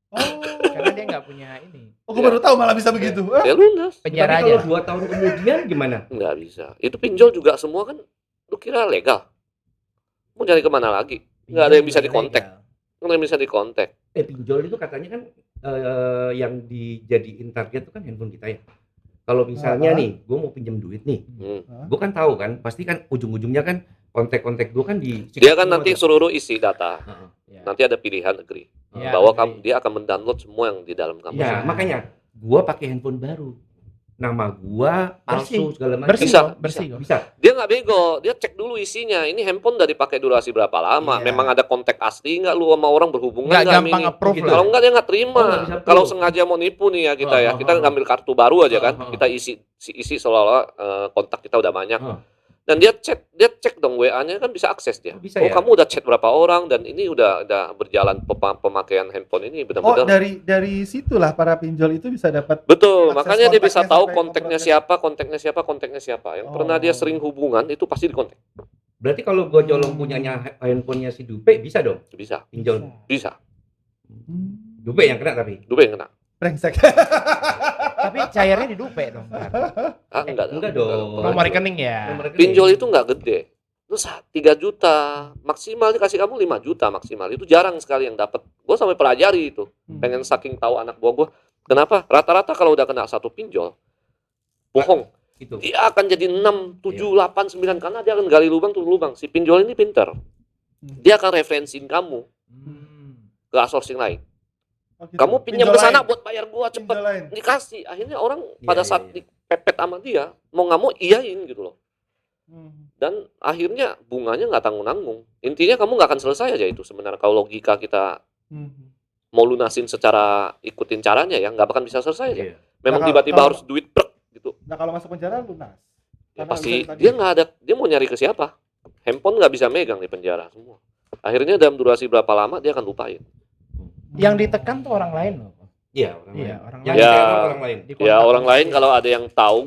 Oh. Karena dia nggak punya ini. Oh, gue baru tahu malah bisa begitu. Ya lunas. Penjara Tapi aja. kalau 2 tahun kemudian gimana? Nggak bisa. Itu pinjol juga semua kan, lu kira legal? Mau cari kemana lagi? Nggak ada yang bisa dikontak. Nggak ada yang bisa dikontak. Pinjol itu katanya kan yang dijadiin target itu kan handphone kita ya. Kalau misalnya nih, gue mau pinjam duit nih, gue kan tahu kan, pasti kan ujung-ujungnya kan kontak-kontak gue kan di. Dia kan nanti suruh isi data. Ya. Nanti ada pilihan agree. Ya, Bahwa agree. dia akan mendownload semua yang di dalam kamu. Ya, makanya gue pakai handphone baru, nama gue palsu Bersih. segala macam. Bersih, Bisa, kok, bersih kok. Bisa. Dia nggak bego, dia cek dulu isinya. Ini handphone udah dipakai durasi berapa lama? Iya. Memang ada kontak asli nggak lu sama orang berhubungan Nggak nggak, gampang Mini? approve Gitu. lah. Kalau nggak dia nggak terima. Oh, nggak bisa Kalau approve. sengaja mau nipu nih ya kita ya, Oh, kita oh, oh. ngambil kartu baru aja kan, Oh, oh. kita isi seolah-olah kontak kita udah banyak. Oh. Dan dia cek dong WA-nya kan bisa akses dia. Oh, bisa Oh ya? kamu udah chat berapa orang dan ini udah berjalan pemakaian handphone ini Oh, benar-benar. dari situlah para pinjol itu bisa dapat. Betul, akses makanya dia bisa kontaknya tahu sampai kontaknya ke siapa, kontaknya siapa. Yang pernah dia Oh. sering hubungan itu pasti dikontak. Berarti kalau gue nyolong punyanya handphonenya si Dupe bisa dong Bisa, pinjol. bisa. Dupe yang kena tapi. Dupe yang kena. Brengsek. Tapi cairnya di Dupe dong. Ah, enggak enggak dong. Nomor rekening ya. Nomor rekening. Pinjol itu nggak gede. Lu 3 juta, maksimal dikasih kamu 5 juta maksimal. Itu jarang sekali yang dapat. Gue sampai pelajari itu. Pengen saking tahu anak buah gue. Kenapa? Rata-rata kalau udah kena satu pinjol, bohong. Itu. Dia akan jadi 6, 7, 8, 9 karena dia akan gali lubang tutup lubang. Si pinjol ini pinter. Dia akan referensiin kamu ke outsourcing lain. Oh, gitu. Kamu pinjam Pinjol ke sana lain. buat bayar gua cepet. Pinjol lain. Dikasih. Akhirnya orang Iya, pada iya, saat iya. dipepet sama dia, mau nggak mau iyain gitu loh. Hmm. Dan akhirnya bunganya nggak tanggung-tanggung. Intinya kamu nggak akan selesai aja itu sebenarnya kalau logika kita Hmm. mau lunasin secara ikutin caranya ya nggak bakal bisa selesai aja. Iya. Memang Nah, tiba-tiba kalau- harus duit brek gitu. Nah, kalau masuk penjara lunas. Ya Karena pasti udah tadi. dia nggak ada, dia mau nyari ke siapa? Handphone nggak bisa megang di penjara semua. Akhirnya dalam durasi berapa lama dia akan lupain. Yang ditekan tuh orang lain loh. Iya, orang Iya, lain. orang Yang lain. diteror Ya. orang lain. Ya orang lain kalau ada yang tahu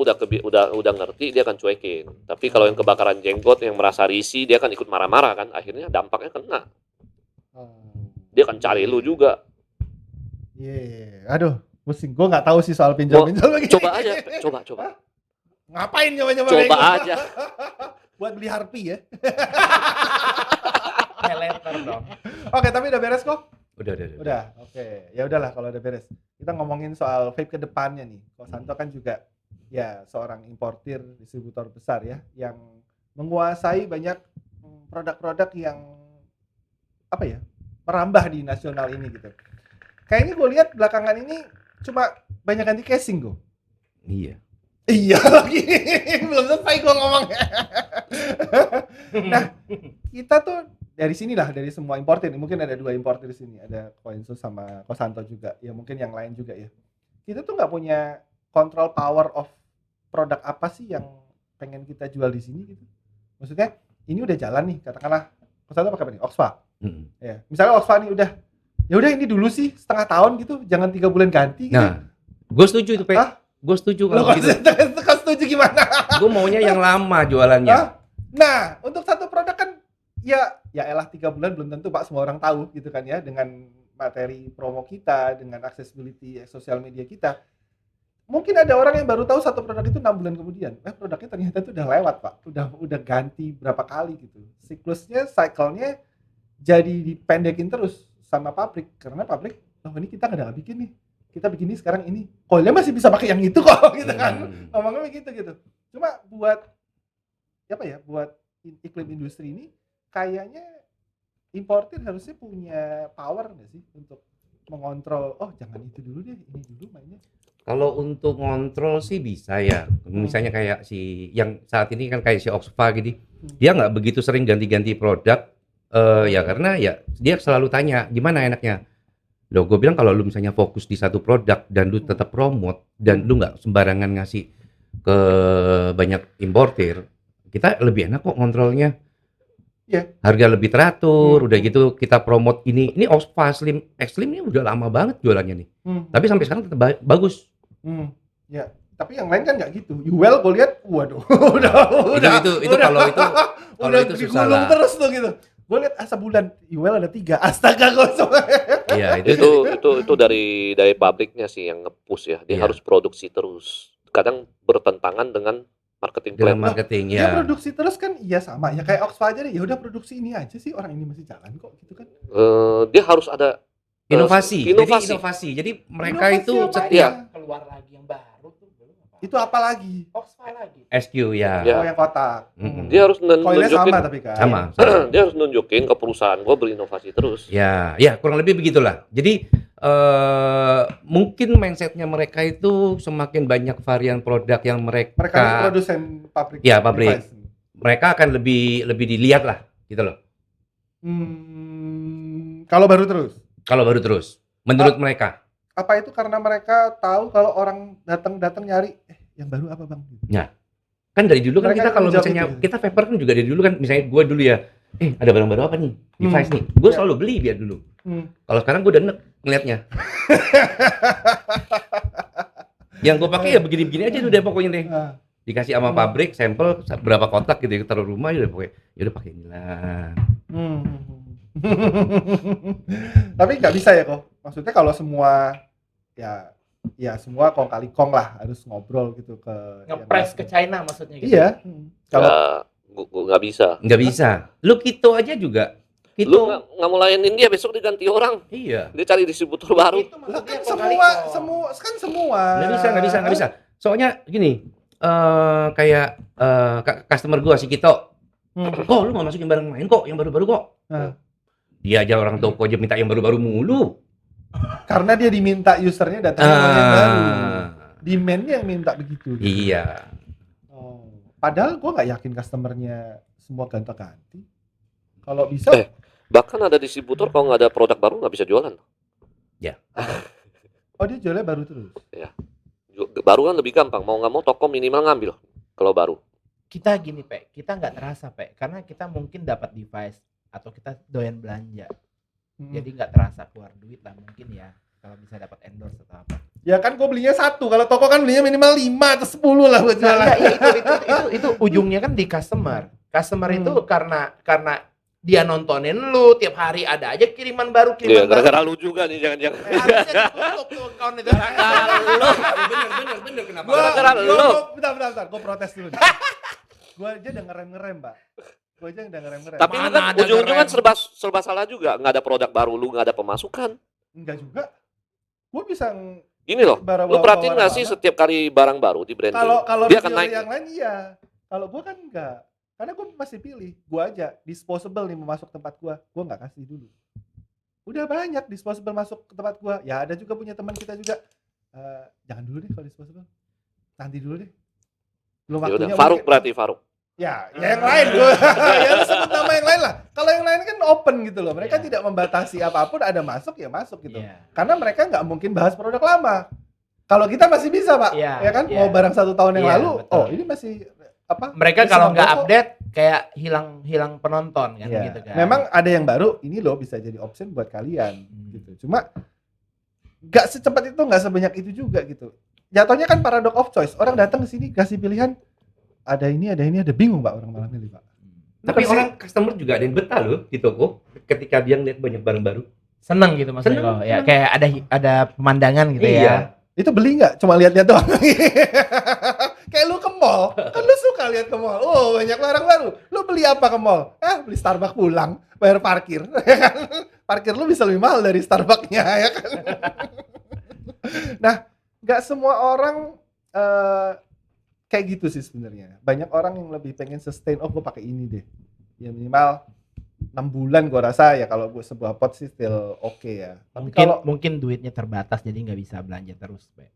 udah ngerti dia akan cuekin. Tapi kalau yang kebakaran jenggot yang merasa risih dia akan ikut marah-marah kan. Akhirnya dampaknya kena. Oh. Dia akan cari lu juga. Iya. Aduh, pusing. Gue nggak tahu sih soal pinjol-pinjol begini. Coba aja, coba. Ngapain nyoba-nyoba Coba bego? aja. Buat beli Harpy ya. Pay later dong. Oke, tapi udah beres kok. Udah. Udah, oke. Ya udahlah kalau udah beres. Kita ngomongin soal vape ke depannya nih. Kok Santo kan juga ya seorang importir, distributor besar ya yang menguasai banyak produk-produk yang apa ya? Merambah di nasional ini gitu. Kayaknya gue lihat belakangan ini cuma banyak ganti casing gue. Iya. Iya lagi. Belum selesai gue ngomongnya. Nah, kita tuh dari sinilah, dari semua importir. Mungkin ada 2 importir di sini. Ada Koenso sama Kosanto juga. Ya mungkin yang lain juga ya. Kita tuh nggak punya control power of produk apa sih yang pengen kita jual di sini gitu. Maksudnya ini udah jalan nih. Katakanlah Kosanto pakai apa nih? Oxfa. Mm. Ya. Misalnya Oxfa nih udah. Ya udah ini dulu sih setengah tahun gitu. Jangan 3 bulan ganti gitu. Nah, gue setuju itu, Pe. Hah? Gue setuju Lo kalau gitu. kok setuju gimana? Gue maunya yang lama jualannya. Hah? Nah, untuk satu produk kan ya elah 3 bulan belum tentu Pak semua orang tahu gitu kan ya, dengan materi promo kita, dengan accessibility sosial media kita. Mungkin ada orang yang baru tahu satu produk itu 6 bulan kemudian. Produknya ternyata itu udah lewat, Pak. Udah ganti berapa kali gitu. Siklusnya, cycle-nya jadi dipendekin terus sama pabrik karena pabrik, oh ini kita nggak bikin nih. Kita begini sekarang ini. Coilnya masih bisa pakai yang itu kok gitu kan. Ngomongnya begitu gitu. Cuma buat apa ya? Buat iklim industri ini kayaknya importir harusnya punya power nggak sih untuk mengontrol. Oh jangan itu dulu deh, ini dulu mainnya. Kalau untuk ngontrol sih bisa ya. Misalnya kayak si yang saat ini kan kayak si Oxfa gitu. Dia nggak begitu sering ganti-ganti produk. Ya karena ya dia selalu tanya gimana enaknya. Loh, gue bilang kalau lu misalnya fokus di satu produk dan lu tetap promote dan lu nggak sembarangan ngasih ke banyak importir, kita lebih enak kok ngontrolnya. Iya. Harga lebih teratur, udah gitu kita promote ini. Ini Ospa Slim X Slim ini udah lama banget jualannya nih. Tapi sampai sekarang tetap bagus. Ya, tapi yang lain kan nggak gitu. Yuel gue lihat, waduh, Itu kalau itu susah digulung lah. terus tuh gitu. Gue lihat sebulan Yuel ada 3, astaga kosong. Iya, Itu dari pabriknya sih yang nge-push ya. Dia Iya. harus produksi terus. Kadang bertentangan dengan marketing Dengan plan. marketing Dia ya. produksi terus kan, iya sama. Ya kayak Oxford aja deh, ya udah produksi ini aja sih, orang ini masih jalan kok gitu kan. Dia harus ada Inovasi. inovasi. Jadi inovasi. Jadi mereka Inovasi itu apa setiap ya? Keluar lagi yang baru tuh belum apa. Itu apa lagi? Oxford lagi. SQ ya. Ya. Oh yang kotak. Dia harus Koilnya nunjukin sama tapi kan. Sama. dia harus nunjukin ke perusahaan gua berinovasi terus. Ya, kurang lebih begitulah. Jadi mungkin mindsetnya mereka itu semakin banyak varian produk yang Mereka ini produsen pabrik. Ya, pabrik. device. mereka akan lebih dilihat lah, gitu loh. Kalau baru terus. Kalau baru terus, menurut mereka. Apa itu karena mereka tahu kalau orang datang nyari, yang baru apa bang? Kan dari dulu kan Mereka kita kalau menjawab misalnya itu. kita Vapor kan juga dari dulu kan, misalnya gue dulu ya, ada barang baru apa nih, device nih, gue Ya. selalu beli dia dulu. Hmm. Kalau sekarang gue udah enek ngeliatnya. Yang gue pakai ya begini-begini aja udah pokoknya deh. Ah. Dikasih sama pabrik sampel berapa kotak gitu, taruh rumah ya udah pokoknya, ya udah pakai inilah. Tapi nggak bisa ya kok. Maksudnya kalau semua ya semua kong kali kong lah harus ngobrol gitu ke Ngepres yang- ke China maksudnya gitu. Iya. Kalau Gua nggak bisa. Nggak bisa. Lu Kito aja juga. Lu Kito. nggak mau layanin dia, besok diganti orang. Iya. Dia cari distributor baru. Itu lah maksudnya kan kong kali kong. semua. Nggak bisa. Soalnya gini, kayak customer gua si Kito. Kok lu nggak masukin barang lain kok, yang baru-baru kok. Hmm. Dia aja orang toko aja minta yang baru-baru mulu. Karena dia diminta usernya datangnya mau yang baru. Demand-nya yang minta begitu. gitu. Iya. Oh. Padahal gue nggak yakin customernya semua gonta-ganti. Kalau bisa, Bahkan ada distributor kalau nggak ada produk baru nggak bisa jualan. oh dia jualnya baru terus. Baru kan lebih gampang. Mau nggak mau toko minimal ngambil kalau baru. Kita gini, Pe. Kita nggak terasa, Pe. Karena kita mungkin dapat device atau kita doyan belanja. Jadi nggak terasa keluar duit lah mungkin ya. Kalau bisa dapat endorse atau apa. Ya kan gue belinya 1, kalau toko kan belinya minimal 5 atau 10 lah buat jualan. Nah, itu ujungnya kan di customer. Customer itu karena dia nontonin lu tiap hari ada aja kiriman baru. Iya, gara-gara lu juga nih jangan-jangan. Harusnya ditutup tuh account itu. Bener kenapa? Gara-gara lu. Bentar, gue protes dulu. Gue aja udah ngerem, Pak. Gue aja udah ngerem. Tapi lu Mana kan ada ujung-ujungnya ngerem. serba salah juga. Nggak ada produk baru, lu nggak ada pemasukan. Enggak juga. Gue bisa Ini loh, lu perhatiin nggak sih setiap kali barang baru di branding, kalau dia akan reviewer naik. yang lain iya. Kalau gue kan enggak. Karena gue masih pilih. Gue aja disposable nih mau masuk tempat gue nggak kasih dulu. Udah banyak disposable masuk ke tempat gue. Ya ada juga punya teman kita juga. Jangan dulu deh kalau disposable. Nanti dulu deh. Belum Ya udah, waktunya. Faruk mungkin. berarti Faruk. Ya yang lain gue. Ya lu sebut nama yang lain lah. Kalau yang lain kan open gitu loh. Mereka Iya. tidak membatasi apapun, ada masuk ya masuk gitu. Iya. Karena mereka nggak mungkin bahas produk lama. Kalau kita masih bisa, Pak. Iya, Ya kan? iya. Mau barang 1 tahun yang Iya, lalu, betul. oh ini masih apa? Mereka masih kalau nggak monggo kok. update kayak hilang penonton kan Iya. gitu kan. Memang ada yang baru, ini loh bisa jadi option buat kalian gitu. Cuma nggak secepat itu, nggak sebanyak itu juga gitu. Jatuhnya kan paradox of choice. Orang datang ke sini kasih pilihan ada ini, ada bingung, Pak, orang malah milih, Pak. Tapi Bukan sih. orang customer juga ada yang betah loh di toko ketika dia ngeliat banyak barang baru. seneng gitu maksudnya. Seneng, kok. Ya kayak ada pemandangan gitu Iya. ya. Itu beli nggak? Cuma lihat-lihat doang. Kayak lu ke mall, kan lu suka lihat ke mall. Oh, banyak barang baru. Lu beli apa ke mall? Beli Starbucks pulang, bayar parkir. Ya kan? Parkir lu bisa lebih mahal dari Starbucks-nya, ya kan? Nah, nggak semua orang kayak gitu sih sebenarnya. Banyak orang yang lebih pengen sustain, oh gue pakai ini deh. Ya minimal 6 bulan gue rasa ya, kalau gue sebuah pot sih still oke ya. Tapi Mungkin duitnya terbatas jadi nggak bisa belanja terus, Pe.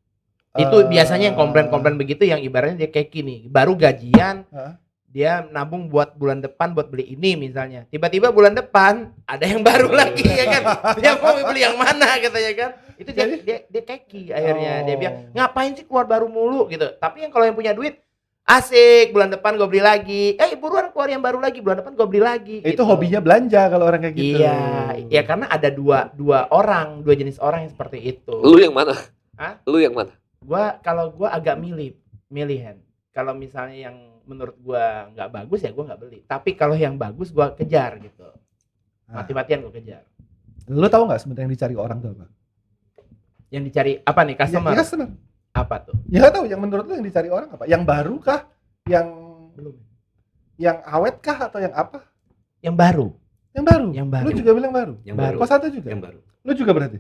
Itu biasanya yang komplain-komplain begitu yang ibaratnya dia kayak gini, baru gajian, Hah? dia nabung buat bulan depan buat beli ini misalnya. Tiba-tiba bulan depan ada yang baru lagi ya kan. Dia mau beli yang mana katanya kan. Itu dia keki akhirnya. Dia bilang, "Ngapain sih keluar baru mulu?" gitu. Tapi yang kalau yang punya duit asik, bulan depan gue beli lagi. Buruan keluarin keluar yang baru lagi, bulan depan gue beli lagi. Itu gitu. hobinya belanja kalau orang kayak gitu. Iya, ya karena ada dua jenis orang yang seperti itu. Lu yang mana? Hah? Lu yang mana? Kalau gua agak milihan. Kalau misalnya yang menurut gua nggak bagus ya gua nggak beli. Tapi kalau yang bagus gua kejar gitu. Mati-matian gua kejar. Lu tahu nggak sebenarnya yang dicari orang tuh apa? Yang dicari apa nih customer? Ya, customer. Apa tuh? Ya nggak tahu. Yang menurut lu yang dicari orang apa? Yang baru kah? Yang Belum. Yang awet kah atau yang apa? Yang baru. Yang baru. Yang baru. Lu juga bilang baru. Yang Baru. baru. Kok satu juga? Yang baru. Lu juga berarti?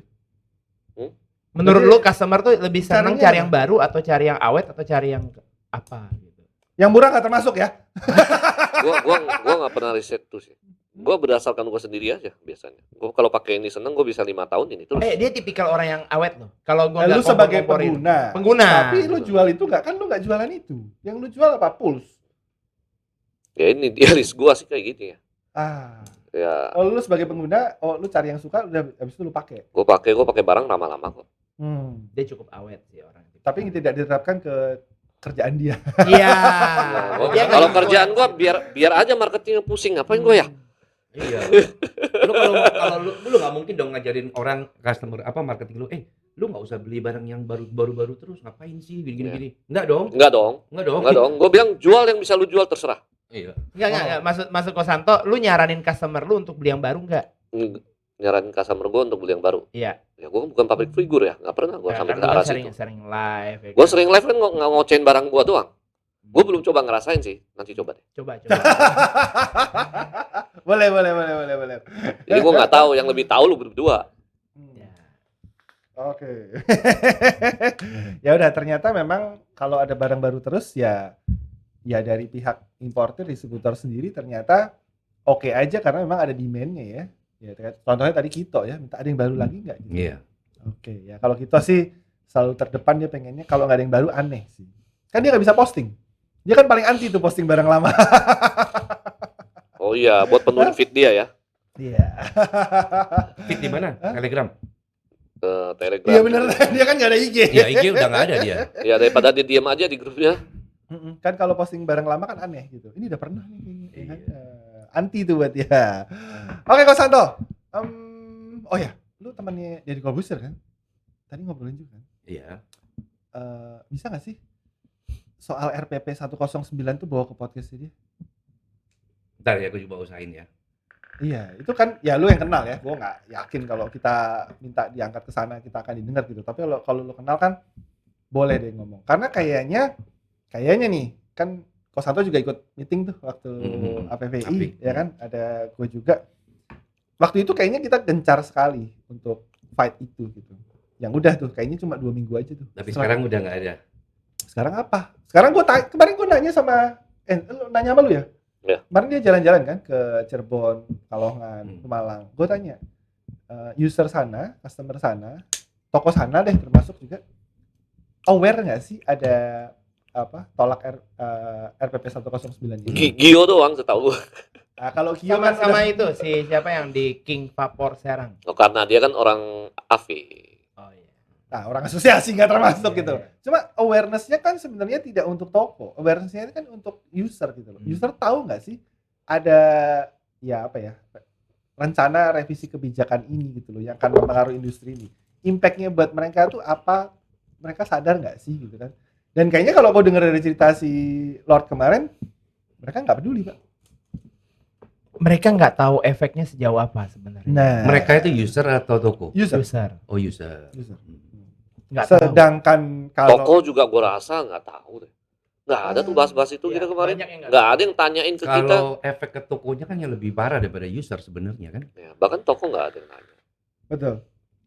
Menurut Berarti lu customer tuh lebih senang caranya cari apa? yang baru atau cari yang awet atau cari yang apa gitu? Yang murah nggak termasuk ya? Gua nggak pernah riset tuh sih. Gua berdasarkan gua sendiri aja biasanya. Gua kalau pakai ini seneng, gua bisa 5 tahun ini terus. Dia tipikal orang yang awet loh. Kalau gua Lu nggak sebagai kompor-komporin. pengguna. Pengguna. Tapi lu jual itu nggak? Kan lu nggak jualan itu. Yang lu jual apa? Pulse. Ya ini dia list gua sih kayak gini ya. Ah. Ya, Oh, lu sebagai pengguna, lu cari yang suka, udah habis itu lu pakai. gua pakai barang lama-lama kok. Dia cukup awet sih orang. Tapi ini tidak diterapkan ke kerjaan dia. Iya. Nah, Dia nggak kalau gitu. kerjaan gua biar aja marketingnya pusing, ngapain gua ya? Iya. Lu kalau lu nggak mungkin dong ngajarin orang customer apa marketing lu, lu nggak usah beli barang yang baru terus, ngapain sih gini. Enggak dong. Enggak dong. Gua bilang jual yang bisa lu jual terserah. Iya. Enggak. Maksud Kosanto, lu nyaranin customer lu untuk beli yang baru enggak? Nyaranin customer gua untuk beli yang baru. Iya. Ya gua bukan pabrik figur ya, nggak pernah gua sampai Kan ke lu arah sering situ. sering live. Ya Gua kan? sering live kan nggak ngocein barang gua doang. Gua belum coba ngerasain sih, nanti coba deh. Coba. boleh. Jadi gua nggak tahu, yang lebih tahu lu berdua. Ya. Oke. Ya udah, ternyata memang kalau ada barang baru terus ya dari pihak importer, distributor sendiri ternyata oke aja karena memang ada demand-nya ya. Ya contohnya tadi Kito ya, minta ada yang baru lagi nggak gitu. Iya. Oke, ya kalau Kito sih selalu terdepan, dia pengennya kalau nggak ada yang baru aneh sih. Kan dia nggak bisa posting. Dia kan paling anti tuh posting barang lama. Oh iya, buat penuhin feed dia ya. Iya. Fit di mana? Telegram. Telegram. Iya bener, dia kan nggak ada IG. Iya, IG udah nggak ada dia. Ya daripada dia diam aja di grupnya. Kan kalau posting barang lama kan aneh gitu. Ini udah pernah nih kayaknya. Ya kan? Anti tuh buat dia. Oke, Ko Santo. Oh ya, lu temannya Deddy Corbuzier kan? Tadi ngobrolin juga kan? Iya. Bisa nggak sih soal RPP 109 tuh bawa ke podcast dia? Ntar ya, aku coba usahain ya. Iya, itu kan ya lu yang kenal ya. Gua nggak yakin kalau kita minta diangkat ke sana kita akan didengar gitu. Tapi kalau lu kenal kan boleh deh ngomong. Karena kayaknya nih kan Kosanto juga ikut meeting tuh waktu APVI ya kan, ada gue juga. Waktu itu kayaknya kita gencar sekali untuk fight itu gitu. Yang udah tuh kayaknya cuma 2 minggu aja tuh. Tapi sekarang udah nggak ada. Sekarang apa? Sekarang kemarin gue nanya sama lu nanya sama lu ya? Ya. Kemarin dia jalan-jalan kan ke Cirebon, Kalongan, ke Malang. Gue tanya user sana, customer sana, toko sana deh termasuk juga aware nggak sih ada tolak RPP 109 ini? Gio doang setahu gua. Nah, kalau Gio kan Sama itu si siapa yang di King Vapor Serang? Oh, karena dia kan orang AV. Oh iya. nah, orang asosiasi nggak termasuk Iya, gitu. iya. Cuma awareness-nya kan sebenarnya tidak untuk toko. Awareness-nya kan untuk user gitu loh. User tahu nggak sih ada rencana revisi kebijakan ini gitu loh yang akan mempengaruhi industri ini. Impact-nya buat mereka tuh apa? Mereka sadar nggak sih gitu kan? Dan kayaknya kalau kau dengar dari cerita si Lord kemarin, mereka nggak peduli, Pak. Mereka nggak tahu efeknya sejauh apa sebenarnya. Nah, Mereka itu user atau toko? user. Oh, user. Nggak tahu. Sedangkan kalau Toko juga gua rasa nggak tahu deh. Nggak ada tuh bahas-bahas itu Iya, kita kemarin. banyak yang nggak Nggak ada yang tanyain ke kita. Kalau efek ke tokonya kan yang lebih parah daripada user sebenarnya kan? Ya, bahkan toko nggak ada yang nanya. betul.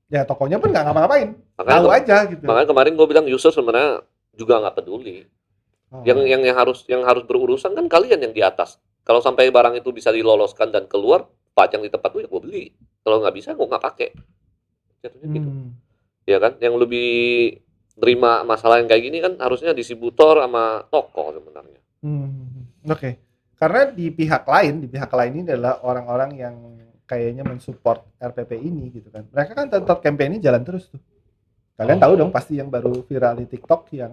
Ya tokonya pun nggak ngapa-ngapain. Makanya, Tahu aja gitu. makanya kemarin gua bilang user sebenarnya juga nggak peduli. Oh. Yang harus berurusan kan kalian yang di atas. Kalau sampai barang itu bisa diloloskan dan keluar, pajang di tempat gue ya gue beli. Kalau nggak bisa gue nggak pakai. Jatuhnya gitu. Ya kan, yang lebih terima masalah yang kayak gini kan harusnya distributor sama toko sebenarnya. Oke. Karena di pihak lain ini adalah orang-orang yang kayaknya mensupport RPP ini gitu kan. Mereka kan tetap campaign ini jalan terus tuh. Kalian tahu dong pasti yang baru viral di TikTok yang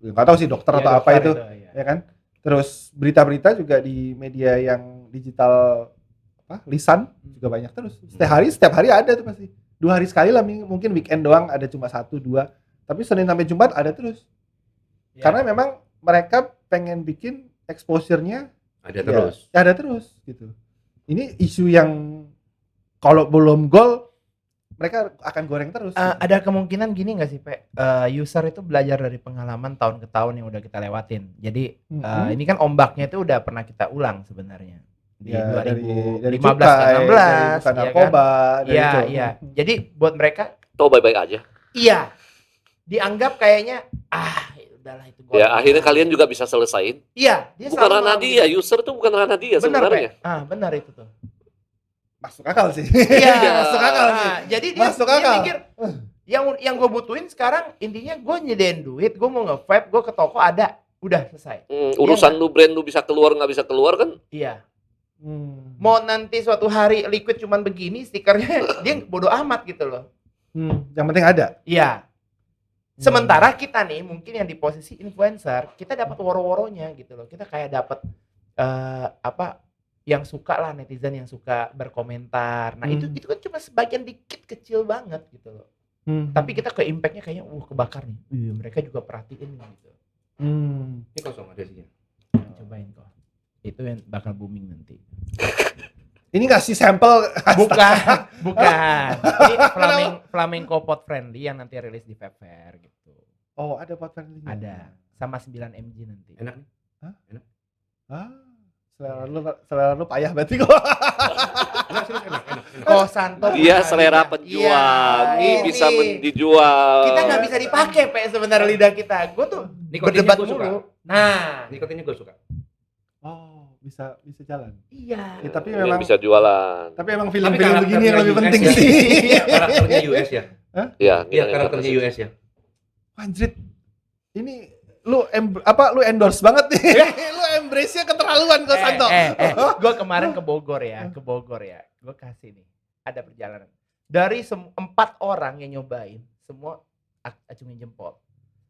nggak tahu sih dokter Iya, atau apa dokter itu, iya. ya kan? Terus berita-berita juga di media yang digital lisan juga banyak terus. Setiap hari ada tuh pasti. 2 hari sekali lah, mungkin weekend doang ada cuma 1 2. Tapi Senin sampai Jumat ada terus. Ya. Karena memang mereka pengen bikin exposure-nya Ada terus. ada terus gitu. Ini isu yang kalau belum gol mereka akan goreng terus. Gitu. Ada kemungkinan gini nggak sih, Pe? User itu belajar dari pengalaman tahun ke tahun yang udah kita lewatin. Jadi ini kan ombaknya itu udah pernah kita ulang sebenarnya di Ya, dari 2015 cukai, 16 dari bukan ya narkoba, kan? dari Iya, itu. iya. Jadi buat mereka Toh baik-baik aja. iya dianggap kayaknya udahlah itu gol. Ya akhirnya kalian juga bisa selesain. Iya, dia Bukan selalu ranah mau dia, gitu. user itu bukan ranah dia Benar, sebenarnya. Pe. Benar itu tuh. Masuk akal sih. Iya, Masuk akal sih. Jadi dia Masuk dia akal. mikir yang gue butuhin sekarang intinya gue nyediain duit, gue mau nge-vape, gue ke toko ada, udah selesai. Urusan lu brand lu bisa keluar nggak bisa keluar kan? Iya. Mau nanti suatu hari liquid cuman begini stikernya dia bodo amat gitu loh. Yang penting ada. Iya. Sementara kita nih mungkin yang di posisi influencer, kita dapat woro-woronya gitu loh. Kita kayak dapat yang suka lah, netizen yang suka berkomentar. Nah, itu kan cuma sebagian dikit kecil banget gitu loh. Tapi kita ke impact-nya kayaknya kebakar nih. Mereka juga perhatiin nih gitu. Ini kosong ada sih. Cobain kok. Itu yang bakal booming nanti. Ini ngasih sampel. Bukan. Ini flamenco pot friendly yang nanti rilis di Vape Fair gitu. Oh, ada pot friendly. Ada sama 9 mg nanti. Enak nih. Enak. Selera lu payah berarti kok. Enak. Oh, Santo. Dia selera penjual, ini bisa dijual. Kita nggak bisa dipakai, Pe, sebenarnya lidah kita. Gue tuh Nikotinnya berdebat gua suka. mulu. Nah, Nikotinnya gue suka. Oh, bisa jalan. iya. Ya, tapi Yang memang bisa jualan. tapi emang film-film karakternya begini yang lebih US penting ya. sih. Karakternya US ya. Iya, Iya, karakternya US ya. Anjrit. Ini lu endorse banget nih. Lu embrace-nya keterlaluan kok, Santo. Gue kemarin ke Bogor ya. Gue kasih nih. Ada perjalanan. Dari 4 orang yang nyobain, semua acungin jempol.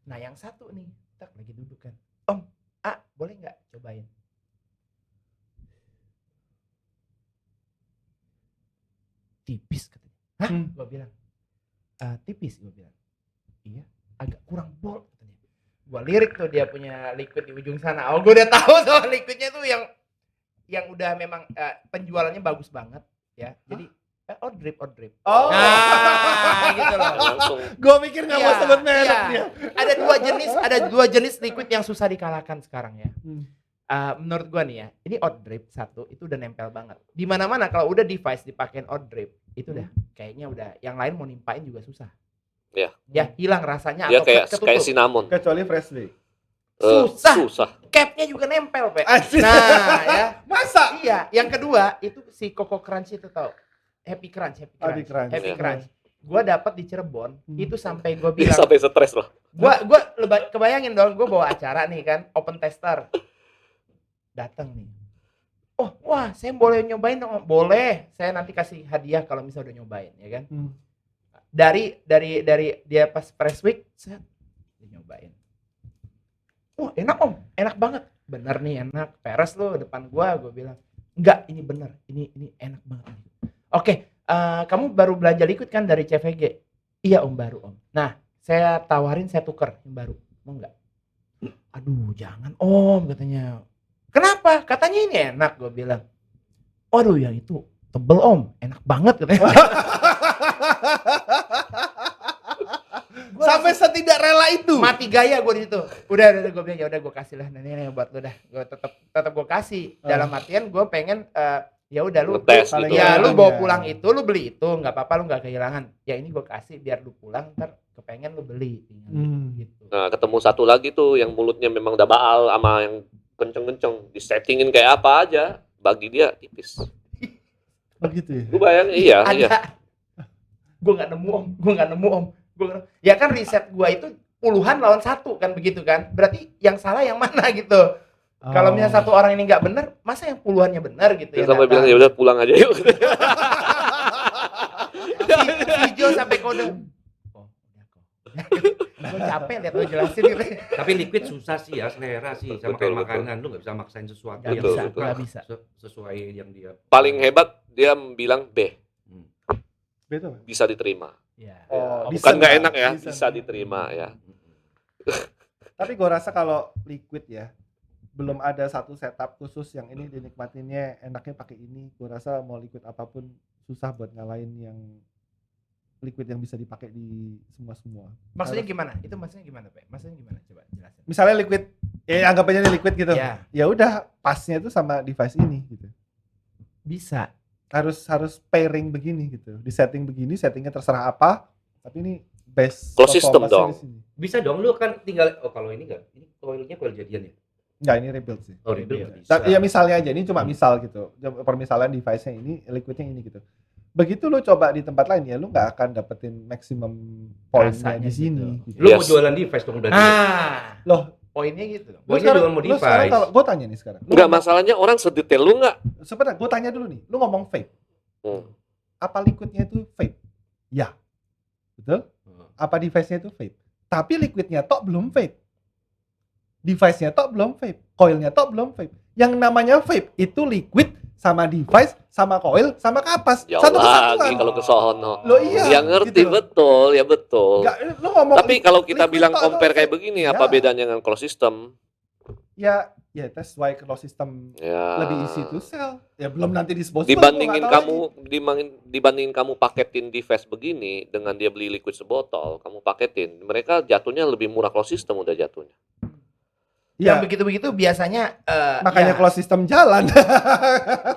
Nah, yang satu nih, lagi duduk kan. Om, boleh nggak cobain? Tipis katanya. Hah? Gue bilang. Tipis gue bilang. Iya, agak kurang bold katanya. Gue lirik tuh dia punya liquid di ujung sana. Oh, gue udah tahu soal liquidnya tuh yang udah memang penjualannya bagus banget ya. Jadi out drip. Oh. Nah, gitu loh. Langsung Gue mikir nggak mau Iya, sebut merek iya. dia. Ada dua jenis liquid yang susah dikalahkan sekarang ya. Menurut gua nih ya, ini out drip satu itu udah nempel banget. Di mana-mana kalau udah device dipakein out drip, itu udah kayaknya udah yang lain mau nimpain juga susah. Iya. Ya hilang rasanya dia atau kayak ketutup. cinnamon. Kecuali Freshly. Susah. Capnya juga nempel, Pe. Anjir. Nah, ya. Masa? Iya, yang kedua itu si Coco Crunch itu tau. Happy Crunch. Happy Crunch. Happy Iya. Crunch. Gua dapat di Cirebon, itu sampai gua bilang Sampai stres loh. gua kebayangin dong, gua bawa acara nih kan, open tester. Datang nih. Oh, wah, saya boleh nyobain dong. Boleh. Saya nanti kasih hadiah kalau misalnya udah nyobain, ya kan? Dari dia pas press week, saya nyobain. Wah, enak Om, enak banget. Bener nih, enak. Peres lo depan gua bilang. Enggak, ini bener. Ini enak banget. Oke, kamu baru belanja liquid kan dari CVG? Iya Om, baru Om. Nah, saya tawarin saya tuker yang baru. Mau nggak? Aduh, jangan Om, katanya. Kenapa? Katanya ini enak, gue bilang. Waduh, yang itu tebel Om, enak banget katanya. Sampai setidak rela itu. Mati gaya gue di situ. Udah gue bilang ya udah gue kasih lah. Nah, ini buat lu dah. Gue tetap gue kasih. Dalam artian gue pengen ya udah lu Ngetes gitu. ya lu Kehilangan bawa ya. pulang itu, lu beli itu, nggak apa-apa, lu nggak kehilangan. Ya ini gue kasih biar lu pulang ntar kepengen lu beli. Gitu. Nah, ketemu satu lagi tuh yang mulutnya memang udah baal sama yang kenceng-kenceng, disettingin kayak apa aja, bagi dia tipis. Oh gitu ya. Lu bayangin, iya. Gue nggak nemu Om. Ya kan riset gue itu puluhan lawan satu kan begitu kan. Berarti yang salah yang mana gitu. Kalau misalnya satu orang ini nggak benar, masa yang puluhannya benar gitu Dia ya? sampai bilang ya udah pulang aja yuk. Si Jo sampai kode. Oh, udah kok. Gue capek lihat lu jelasin gitu. Tapi liquid susah sih ya, selera sih sama Betul, kayak betul. makanan, lu nggak bisa maksain sesuatu Nggak yang Betul, bisa, betul. nggak bisa. sesuai yang dia. Paling hebat dia bilang B, Betul. bisa diterima. Ya. Oh, Bukan decent nggak lah, enak ya, decent. bisa diterima ya. Tapi gue rasa kalau liquid ya, belum ada satu setup khusus yang ini dinikmatinnya enaknya pakai ini. Gue rasa mau liquid apapun susah buat ngalahin yang liquid yang bisa dipakai di semua. Maksudnya gimana? Itu maksudnya gimana, Pak? Maksudnya gimana? Coba jelasin. Misalnya liquid, ya anggap aja ini liquid gitu. Ya, Ya udah, pasnya itu sama device ini gitu. bisa. Harus pairing begini gitu. Di setting begini, settingnya terserah apa. Tapi ini best Close system performance-nya dong. di sini. Bisa dong, lu kan tinggal, oh kalau ini enggak, ini coilnya coil jadian ya? Enggak, ini rebuild sih. Oh rebuild nggak bisa. Tapi ya misalnya aja, ini cuma misal gitu. Permisalan device-nya ini, liquidnya ini gitu. Begitu lu coba di tempat lain ya, lu nggak akan dapetin maximum poinnya Rasanya di sini. gitu. Gitu. Lu mau Yes. jualan device dong berarti. Loh, Poinnya gitu. lu Pokoknya sekarang, jual mau lu sekarang device. kalau gue tanya nih sekarang. Enggak, masalahnya orang sedetail lu nggak? Sebenarnya gue tanya dulu nih, lu ngomong vape. Hmm. Apa liquidnya itu vape? Ya. Betul? Apa device-nya itu vape? Tapi liquidnya tok belum vape. Device-nya tok belum vape. Coil-nya tok belum vape. Yang namanya vape itu liquid sama device sama coil sama kapas. Jauh Satu lagi kesatuan. kalau ke sono. Loh iya. Yang ngerti gitu loh. betul, ya betul. Nggak, lu ngomong Tapi kalau kita liquid bilang tok compare atau kayak vape? begini, Ya. apa bedanya dengan closed system? Ya, that's why closed system Ya. lebih easy to sell. Ya belum nanti disposable. Dibandingin gua nggak tahu kamu, dibandingin kamu paketin device begini dengan dia beli liquid sebotol, kamu paketin, mereka jatuhnya lebih murah closed system udah jatuhnya. lagi. Ya, Yang begitu-begitu biasanya makanya ya, closed system jalan.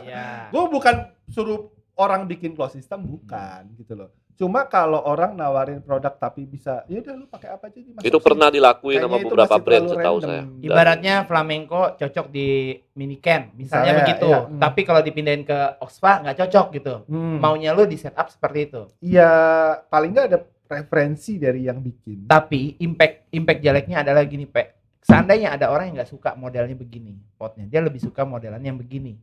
ya. Gue bukan suruh orang bikin closed system, bukan gitu loh. Cuma kalau orang nawarin produk tapi bisa, ya udah lu pakai apa aja dimasukin. Itu pernah dilakuin Kayaknya sama itu beberapa masih brand terlalu setahu random. saya. Ibaratnya flamenco cocok di minican, misalnya Misalnya, begitu. iya. Tapi kalau dipindahin ke Oxfa nggak cocok gitu. Maunya lu di setup seperti itu. Ya paling nggak ada referensi dari yang bikin. Tapi impact jeleknya adalah gini, Pak. Seandainya ada orang yang nggak suka modelnya begini, potnya, dia lebih suka modelan yang begini.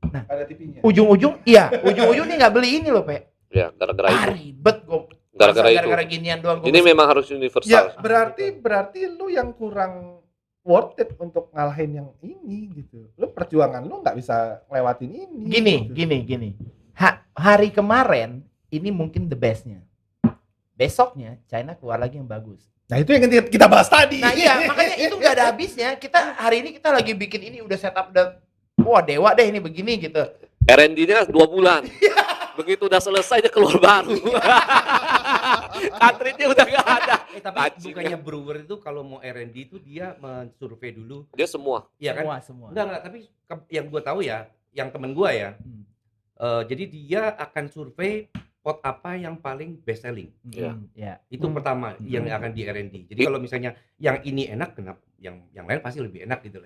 Ada TV-nya. Ujung-ujung dia nggak beli ini loh, Pak. Ya, gara-gara itu. Ribet gue. Gara-gara itu. Ginian doang. Ini memang harus universal. Ya berarti lu yang kurang worth it untuk ngalahin yang ini gitu. Lu perjuangan lu nggak bisa lewatin ini. gitu. Gini. Hari kemarin ini mungkin the bestnya. Besoknya China keluar lagi yang bagus. Nah itu yang kita bahas tadi. Nah iya, makanya itu nggak ada habisnya. Kita hari ini kita lagi bikin ini udah setup udah, wah dewa deh ini begini gitu. R&D-nya 2 bulan. Begitu udah selesai dia keluar baru. Cartridge-nya udah nggak ada. Tapi Anjing. bukannya brewer itu kalau mau R&D itu dia mensurvei dulu, Dia semua. iya kan? Semua. Enggak, tapi yang gua tahu ya, yang temen gua ya, jadi dia akan survei pot apa yang paling best selling. Ya. Itu pertama yang akan di R&D. Jadi kalau misalnya yang ini enak, kenapa yang lain pasti lebih enak gitu.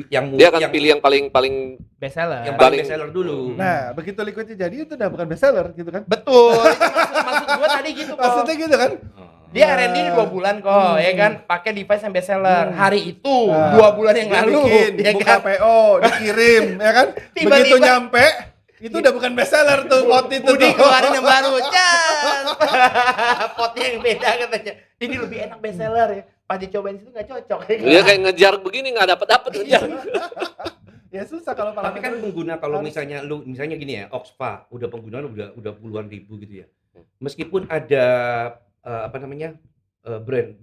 Dia akan pilih yang paling Best seller. yang paling- paling best seller dulu. Nah begitu liquidnya jadi itu udah bukan best seller gitu kan? Betul. Itu maksud gua tadi gitu kok. Maksudnya gitu kan? Oh. Dia R&D ini 2 bulan kok, ya kan? Pakai device yang best seller. Hari itu 2 bulan yang Dia lalu, bikin, ya buka kan? PO, dikirim, ya kan? Tiba-tiba- Begitu nyampe, itu udah bukan best seller tuh pot itu Budi tuh. keluarin yang baru, Cas. Potnya yang beda katanya. Ini lebih enak best seller ya. Pas dicobain situ nggak cocok. dia kayak ngejar begini nggak dapat ngejar. Ya susah kalau Tapi kan pengguna kalau harus- misalnya gini ya, Oxfa udah penggunaan udah puluhan ribu gitu ya. Meskipun ada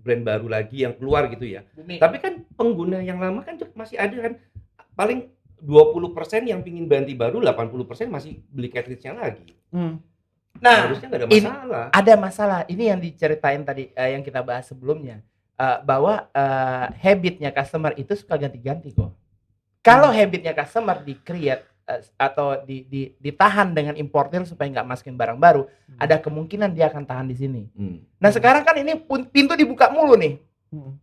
brand baru lagi yang keluar gitu ya. Tapi kan pengguna yang lama kan masih ada kan, paling 20% yang pingin ganti baru, 80% masih beli cartridge-nya lagi. Nah, Harusnya nggak ada ini- masalah. ada masalah. Ini yang diceritain tadi yang kita bahas sebelumnya. Bahwa habitnya customer itu suka ganti-ganti kok. Kalau habitnya customer di-create atau ditahan dengan importer supaya nggak masukin barang baru, ada kemungkinan dia akan tahan di sini. Nah sekarang kan ini pintu dibuka mulu nih,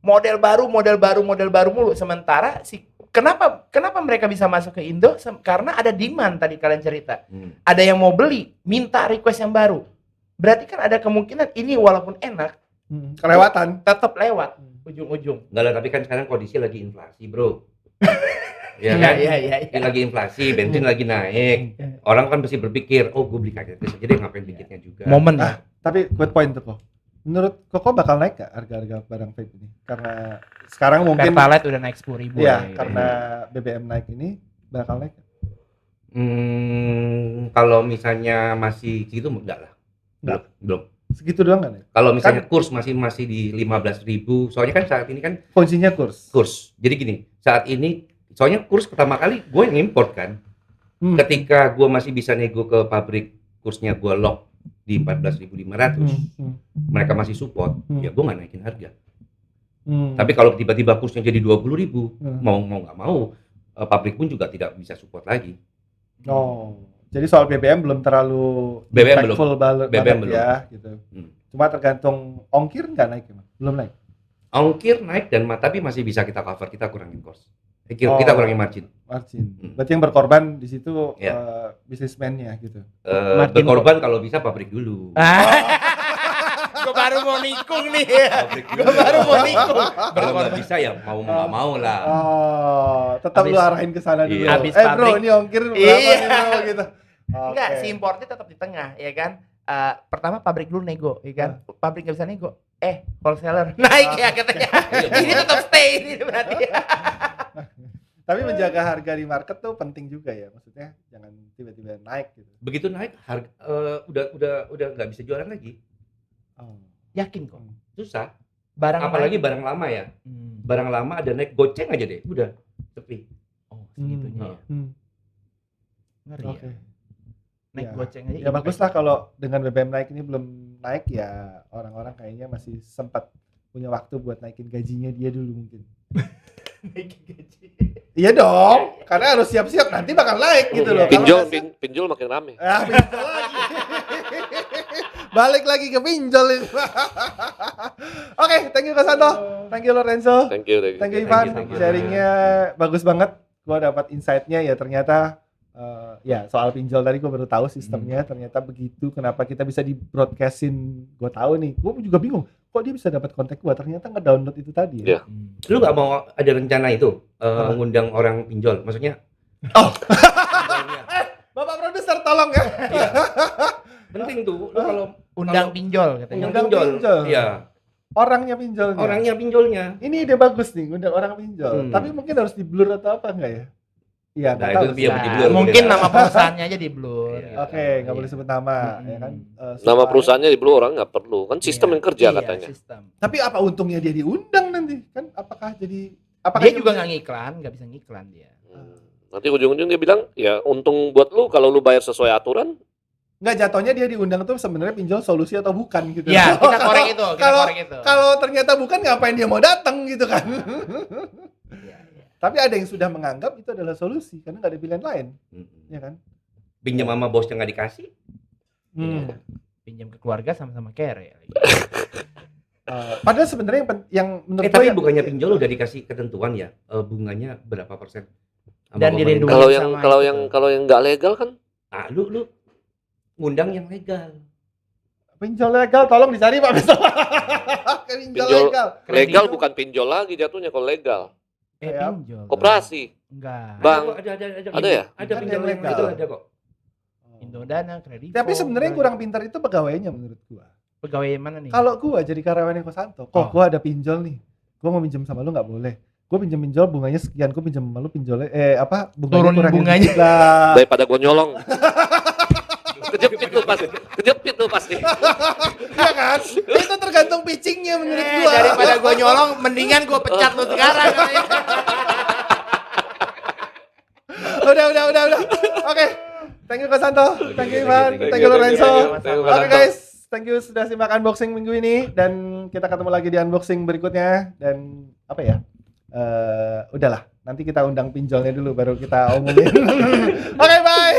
model baru mulu. Sementara kenapa mereka bisa masuk ke Indo? Karena ada demand tadi kalian cerita. Ada yang mau beli, minta request yang baru. Berarti kan ada kemungkinan ini walaupun enak, kelewatan. tetap lewat ujung-ujung. Enggak lah, tapi kan sekarang kondisi lagi inflasi, bro. Ya kan? Iya. Ini lagi inflasi, bensin lagi naik. Orang kan pasti berpikir, oh gue beli cartridge aja deh, ngapain bikinnya juga. Momen ya. Tapi good point tuh kok. Menurut Koko bakal naik gak harga-harga barang vape ini? Karena sekarang mungkin Pertalite udah naik 10.000 ya ya. karena BBM naik ini bakal naik. Kalau misalnya masih gitu enggak lah. Belum. Segitu doang kan ya? Kalau misalnya kurs masih di 15.000, soalnya kan saat ini kan Kuncinya kurs. Jadi gini, saat ini soalnya kurs pertama kali gue yang import kan. Hmm. Ketika gue masih bisa nego ke pabrik, kursnya gue lock di 14.500, mereka masih support, ya gue nggak naikin harga. Tapi kalau tiba-tiba kursnya jadi 20.000, mau nggak mau, pabrik pun juga tidak bisa support lagi. Oh, jadi soal BBM belum terlalu BBM impactful banget BBM belum. ya, gitu. Cuma tergantung ongkir nggak naik emang? Belum naik. Ongkir naik tapi masih bisa kita cover, kita kurangin cost. Kita kurangin margin. Berarti yang berkorban di situ Ya. bisnismennya gitu. Margin Berkorban kalau bisa pabrik dulu. Gue baru mau nikung nih. Pabrik dulu. Gue baru mau nikung. Kalau nggak bisa ya mau nggak mau lah. Oh, tetap lu Habis- arahin ke sana dulu. Iya. Habis Bro, pabrik. ini ongkir berapa Iya. nih bro gitu. Enggak, Oke. si importnya tetap di tengah, ya kan? Pertama pabrik dulu nego, ya kan? Pabrik nggak bisa nego, wholesaler naik ya katanya. Ini tetap stay ini berarti. Tapi menjaga harga di market tuh penting juga ya, maksudnya jangan tiba-tiba naik gitu. Begitu naik harga udah nggak bisa jualan lagi. Oh. Yakin kok. Susah. Barang Apalagi naik. barang lama ya. Hmm. Barang lama ada naik goceng aja deh, udah sepi. Oh, segitunya ya. Ngeri Oke. ya. Naik Ya. goceng aja. Ya bagus lah kalau dengan BBM naik ini belum naik ya orang-orang kayaknya masih sempat punya waktu buat naikin gajinya dia dulu mungkin. Naikin gaji. Iya dong, karena harus siap-siap nanti bakal naik gitu loh. Kalau nggak siap- Pinjol makin rame. Ah, pinjol lagi. Balik lagi ke pinjol ini. Oke, thank you Kasanto. Thank you Lorenzo. Thank you. Thank you Ivan. Thank you. Sharingnya bagus banget. Gua dapat insight-nya ya ternyata ya soal pinjol tadi gua baru tahu sistemnya. Ternyata begitu. Kenapa kita bisa di broadcastin? Gua tahu nih. Gua juga bingung. Kok dia bisa dapat kontak gua? Ternyata ngedownload itu tadi ya. Iya. Lu nggak mau ada rencana itu mengundang orang pinjol? Maksudnya Bapak produser tolong ya. penting tuh. Lu kalau Undang pinjol katanya. Undang pinjol. Iya. Orangnya pinjolnya. Orangnya pinjolnya. Ini ide bagus nih, undang orang pinjol. Hmm. Tapi mungkin harus di blur atau apa enggak ya? Iya, Nah, nggak itu tahu. dia sih. di blur. Mungkin nama perusahaannya aja di blur. Iya. gitu. Oke, nggak boleh sebut nama, ya kan? Nama Supaya- perusahaannya di blue orang nggak perlu. Kan sistem Iya. yang kerja Iya, katanya. Sistem. Tapi apa untungnya dia diundang nanti? Kan apakah jadi Dia juga nggak ngiklan, nggak bisa ngiklan dia. Nanti ujung-ujung dia bilang, ya untung buat lu kalau lu bayar sesuai aturan. nggak jatuhnya dia diundang tuh sebenarnya pinjol solusi atau bukan gitu? Ya, kita korek itu, kita Kalau- korek itu. Kalau ternyata bukan, ngapain dia mau datang gitu kan? Iya, iya. Tapi ada yang sudah menganggap itu adalah solusi karena nggak ada pilihan lain, ya kan? Pinjam sama bosnya nggak dikasih. Pinjam ke keluarga sama-sama care ya. Padahal sebenarnya yang menurut gue Tapi yang- bukannya pinjol udah dikasih ketentuan ya, bunganya berapa persen? Sama Dan pemerintah. dilindungi. Kalau yang sama kalau itu yang tuh. kalau yang nggak legal kan, Lu ngundang yang legal. pinjol legal tolong dicari Pak Beso. Pinjol Pinjol- legal. legal Kredit. bukan pinjol lagi jatuhnya kalau legal. Ya. Pinjol. Koperasi. Enggak. Bang. Ada Ada ya? Ada Ada pinjol yang yang legal. itu ada kok. Indodana, kredit. Tapi sebenarnya yang kurang pintar itu pegawainya menurut gua. pegawai yang mana nih? Kalau gua jadi karyawan Kosanto, kok Oh. gua ada pinjol nih. Gua mau pinjam sama lu nggak boleh. Gua pinjol bunganya sekian, gua pinjam sama lu pinjolnya bunganya Turun kurangin bunganya. dikit lah. Daripada gua nyolong. Kejepit lu pasti. Iya kan? Itu tergantung pitchingnya menurut gua. Daripada gua nyolong, mendingan gua pecat lu sekarang. katanya. Udah. Oke. Thank you Kosanto. Thank you Ivan. Thank you, Thank you Lorenzo. Thank you, Oke Kosanto. guys, thank you sudah simak unboxing minggu ini dan kita ketemu lagi di unboxing berikutnya dan apa ya? Udahlah, nanti kita undang pinjolnya dulu baru kita omongin. Oke, bye.